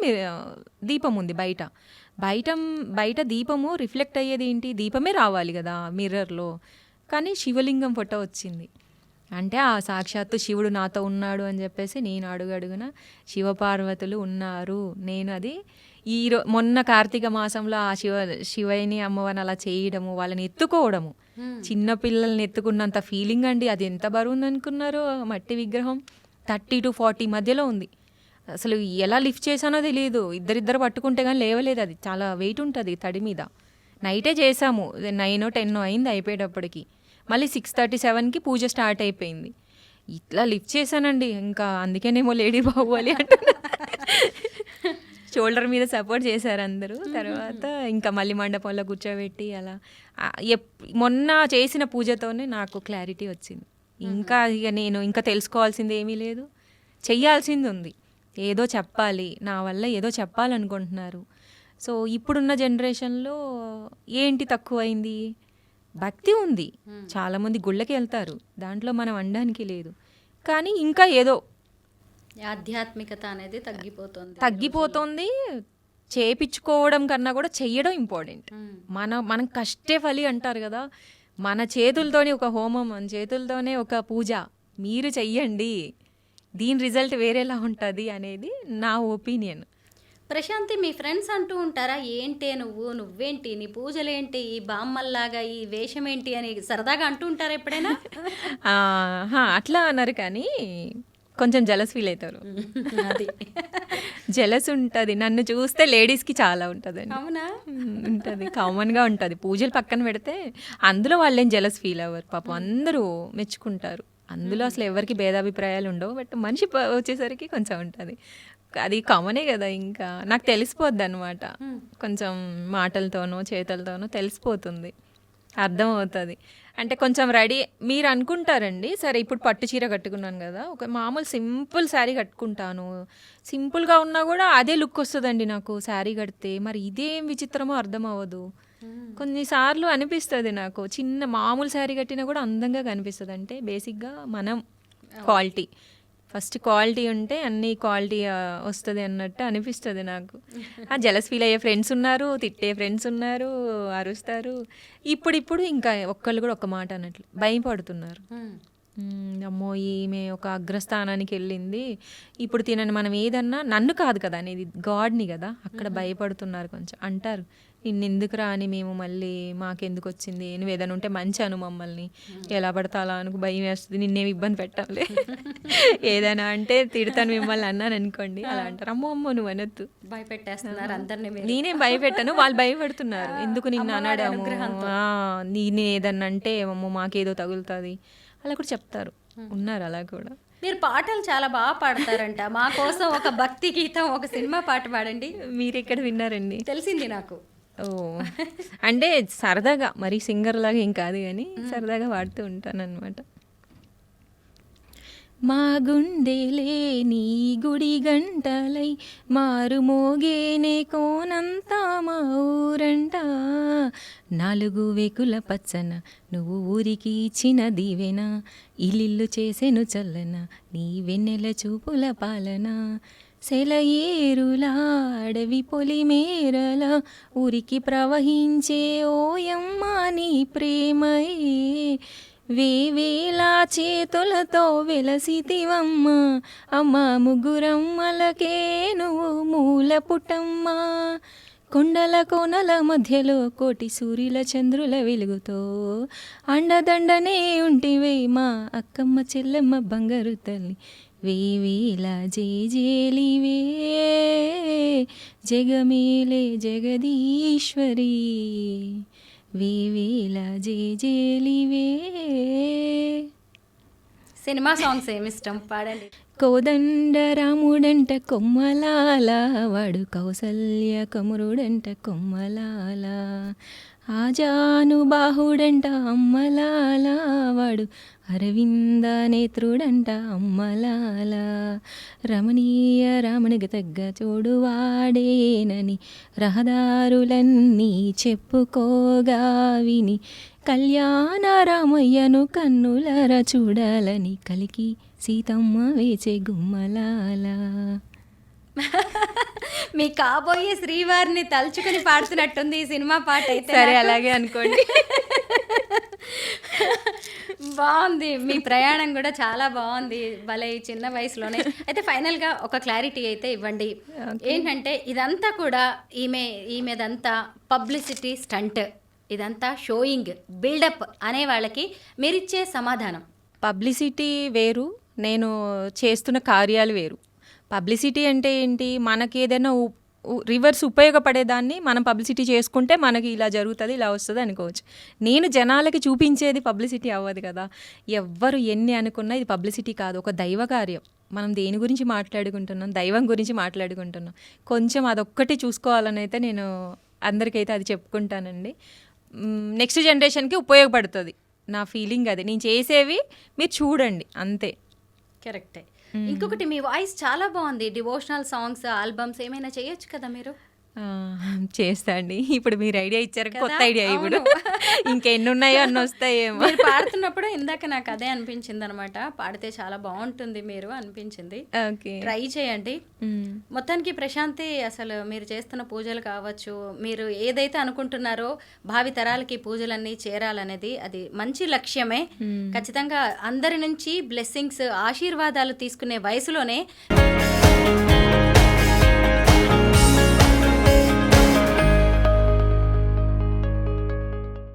దీపం ఉంది బయట దీపము రిఫ్లెక్ట్ అయ్యేది ఏంటి, దీపమే రావాలి కదా మిర్రర్లో, కానీ శివలింగం ఫోటో వచ్చింది. అంటే ఆ సాక్షాత్తు శివుడు నాతో ఉన్నాడు అని చెప్పేసి నేను అడుగడుగున శివపార్వతులు ఉన్నారు. నేను అది మొన్న కార్తీక మాసంలో ఆ శివయ్యని అమ్మవారిని అలా చేయడము, వాళ్ళని ఎత్తుకోవడము, చిన్న పిల్లల్ని ఎత్తుకున్నంత ఫీలింగ్ అండి. అది ఎంత బరువు ఉంది అనుకున్నారు, మట్టి విగ్రహం 30 to 40 మధ్యలో ఉంది. అసలు ఎలా లిఫ్ట్ చేశానో తెలియదు, ఇద్దరిద్దరు పట్టుకుంటే కానీ లేవలేదు. అది చాలా వెయిట్ ఉంటుంది తడి మీద. నైటే చేసాము, 9 or 10 అయింది అయిపోయేటప్పటికి. మళ్ళీ 6:37కి పూజ స్టార్ట్ అయిపోయింది. ఇట్లా లిఫ్ట్ చేశానండి, ఇంకా అందుకేనేమో లేడీ బాహుబలి అంటున్నా. షోల్డర్ మీద సపోర్ట్ చేశారు అందరూ. తర్వాత ఇంకా మళ్ళీ మండపంలో కూర్చోబెట్టి అలా మొన్న చేసిన పూజతోనే నాకు క్లారిటీ వచ్చింది. ఇంకా ఇక నేను ఇంకా తెలుసుకోవాల్సింది ఏమీ లేదు, చెయ్యాల్సింది ఉంది. ఏదో చెప్పాలి, నా వల్ల ఏదో చెప్పాలనుకుంటున్నారు. సో ఇప్పుడున్న జనరేషన్లో ఏంటి తక్కువైంది, భక్తి ఉంది, చాలామంది గుళ్ళకి వెళ్తారు, దాంట్లో మనం అనడానికి లేదు. కానీ ఇంకా ఏదో
ఆధ్యాత్మికత అనేది
తగ్గిపోతుంది. చేపించుకోవడం కన్నా కూడా చెయ్యడం ఇంపార్టెంట్. మనం కష్టే ఫలి అంటారు కదా, మన చేతులతోనే ఒక హోమం, మన చేతులతోనే ఒక పూజ మీరు చెయ్యండి, దీని రిజల్ట్ వేరేలా ఉంటుంది అనేది నా ఒపీనియన్.
ప్రశాంతి, మీ ఫ్రెండ్స్ అంటూ ఉంటారా, ఏంటే నువ్వేంటి, నీ పూజలేంటి, ఈ బామ్మల్లాగా ఈ వేషం ఏంటి అని సరదాగా అంటూ ఉంటారా ఎప్పుడైనా?
అట్లా అన్నారు, కానీ కొంచెం జలస్ ఫీల్ అవుతారు.
అది
జలస్ ఉంటుంది, నన్ను చూస్తే లేడీస్కి చాలా ఉంటుంది.
అవునా?
ఉంటుంది, కామన్గా ఉంటుంది. పూజలు పక్కన పెడితే అందులో వాళ్ళేం జలస్ ఫీల్ అవ్వరు, పాపం అందరూ మెచ్చుకుంటారు. అందులో అసలు ఎవరికి భేదాభిప్రాయాలు ఉండవు. బట్ మనిషి వచ్చేసరికి కొంచెం ఉంటుంది, అది కామనే కదా. ఇంకా నాకు తెలిసిపోద్ది అనమాట, కొంచెం మాటలతోనో చేతలతోనో తెలిసిపోతుంది, అర్థమవుతుంది. అంటే కొంచెం రెడీ మీరు అనుకుంటారండి, సరే ఇప్పుడు పట్టు చీర కట్టుకున్నాను కదా, ఒక మామూలు సింపుల్ శారీ కట్టుకుంటాను, సింపుల్గా ఉన్నా కూడా అదే లుక్ వస్తుందండి నాకు శారీ కడితే. మరి ఇదేం విచిత్రమో అర్థం అవ్వదు. కొన్నిసార్లు అనిపిస్తుంది నాకు, చిన్న మామూలు శారీ కట్టినా కూడా అందంగా కనిపిస్తుంది. అంటే బేసిక్గా మనం ఫస్ట్ క్వాలిటీ ఉంటే అన్ని క్వాలిటీ వస్తుంది అన్నట్టు అనిపిస్తుంది నాకు. జలస్ ఫీల్ అయ్యే ఫ్రెండ్స్ ఉన్నారు, తిట్టే ఫ్రెండ్స్ ఉన్నారు, అరుస్తారు. ఇప్పుడు ఇంకా ఒక్కళ్ళు కూడా ఒక మాట అన్నట్లు భయపడుతున్నారు. అమ్మో ఈమె ఒక అగ్రస్థానానికి వెళ్ళింది, ఇప్పుడు తినని మనం ఏదన్నా, నన్ను కాదు కదా అనేది, గాడ్ని కదా, అక్కడ భయపడుతున్నారు కొంచెం. అంటారు నిన్నెందుకు రాని మేము మళ్ళీ మాకెందుకు వచ్చింది, నువ్వు ఏదైనా ఉంటే మంచి అను, మమ్మల్ని ఎలా పడతా అలా అనుకు, భయం వేస్తుంది, నిన్నేమి ఇబ్బంది పెట్టాలి, ఏదైనా అంటే తిడతాను మిమ్మల్ని అన్నాను అనుకోండి, అలా అంటారు. అమ్మో అమ్మో నువ్వు అనొద్దు.
భయపెట్టేస్తున్నారు అందరినీ మీరు.
నేనేం భయపెట్టాను, వాళ్ళు భయపడుతున్నారు. ఎందుకు నిన్ను
అమ్మవారి
అనడము,
అనుగ్రహంతో.
నేను ఏదన్నా అంటే అమ్మో మాకేదో తగులుతుంది అలా కూడా చెప్తారు, ఉన్నారు అలా కూడా.
మీరు పాటలు చాలా బాగా పాడతారంట. మా కోసం ఒక భక్తి గీతం, ఒక సినిమా పాట పాడండి.
మీరు ఎక్కడ విన్నారండి?
తెలిసింది నాకు.
ఓ అంటే సరదాగా, మరి సింగర్ లాగా ఏం కాదు కానీ సరదాగా పాడుతూ ఉంటాను అనమాట. మా గుండెలే నీ గుడి గంటలై మారు మోగేనే కోనంతా మా ఊరంట, 4 వేకుల పచ్చన నువ్వు ఊరికి ఇచ్చిన దీవెన, ఇల్లు చేసెను చల్లన నీ వెన్నెల చూపుల పాలన, సెలయేరులా అడవి పొలిమేరలా ఊరికి ప్రవహించే ఓయమ్మ నీ ప్రేమయే, వేవేలా చేతులతో వెలసితివమ్మ, అమ్మ ముగ్గురమ్మలకే నువ్వు మూల పుట్టమ్మ, కొండల కోనల మధ్యలో కోటి సూర్యుల చంద్రుల వెలుగుతో అండదండనే ఉంటివే మా అక్కమ్మ చెల్లెమ్మ బంగారు తల్లి, వేవేల జేజేలివే జగమేలే జగదీశ్వరి, వేవేల జేజేలివే.
సినిమా సాంగ్స్ ఏమి ఇష్టం పాడండి.
కోదండ రాముడంట కొమ్మలాల వాడు, కౌసల్య కమురుడంట కొమ్మలాల, ఆజాను బాహుడంట అమ్మలాల వాడు, అరవింద నేత్రుడంట అమ్మలాల, రమణీయ రామునికి తగ్గ చోడువాడేనని రహదారులన్నీ చెప్పుకోగా విని, కళ్యాణ రామయ్యను కన్నులర చూడాలని కలికి సీతమ్మ వేచే గుమ్మలాల.
మీ కాబోయే శ్రీవారిని తలుచుకుని పాడుతున్నట్టుంది ఈ సినిమా పాట అయితే.
సరే అలాగే అనుకోండి.
బాగుంది, మీ ప్రయాణం కూడా చాలా బాగుంది, భలే ఈ చిన్న వయసులోనే. అయితే ఫైనల్గా ఒక క్లారిటీ అయితే ఇవ్వండి. ఏంటంటే ఇదంతా కూడా ఈమెదంతా పబ్లిసిటీ స్టంట్, ఇదంతా షోయింగ్, బిల్డప్ అనే వాళ్ళకి మీరిచ్చే సమాధానం?
పబ్లిసిటీ వేరు, నేను చేస్తున్న కార్యాలు వేరు. పబ్లిసిటీ అంటే ఏంటి, మనకి ఏదైనా రివర్స్ ఉపయోగపడేదాన్ని మనం పబ్లిసిటీ చేసుకుంటే మనకి ఇలా జరుగుతుంది ఇలా వస్తుంది అనుకోవచ్చు. నేను జనాలకి చూపించేది పబ్లిసిటీ అవ్వదు కదా. ఎవ్వరు ఎన్ని అనుకున్నా ఇది పబ్లిసిటీ కాదు, ఒక దైవ కార్యం. మనం దేని గురించి మాట్లాడుకుంటున్నాం, దైవం గురించి మాట్లాడుకుంటున్నాం. కొంచెం అదొక్కటి చూసుకోవాలని అయితే నేను అందరికైతే అది చెప్పుకుంటానండి. నెక్స్ట్ జనరేషన్కి ఉపయోగపడుతుంది, నా ఫీలింగ్ అది. నేను చేసేవి మీరు చూడండి అంతే.
కరెక్టే. ఇంకొకటి, మీ వాయిస్ చాలా బాగుంది. డివోషనల్ సాంగ్స్, ఆల్బమ్స్ ఏమైనా చేయొచ్చు కదా మీరు?
చేస్తా అండి. ఇప్పుడు మీరు ఐడియా ఇచ్చారు, కొత్త ఐడియా. ఇప్పుడు ఇంకెన్ని ఉన్నాయో అన్నీ వస్తాయేమో.
మీరు పాడుతున్నప్పుడు ఇందాక నాకు అదే అనిపించింది అనమాట, పాడితే చాలా బాగుంటుంది మీరు అనిపించింది.
ఓకే,
ట్రై చేయండి. మొత్తానికి ప్రశాంతి, అసలు మీరు చేస్తున్న పూజలు కావచ్చు, మీరు ఏదైతే అనుకుంటున్నారో భావి తరాలకి పూజలన్నీ చేరాలనేది అది మంచి లక్ష్యమే. ఖచ్చితంగా అందరి నుంచి బ్లెస్సింగ్స్, ఆశీర్వాదాలు తీసుకునే వయసులోనే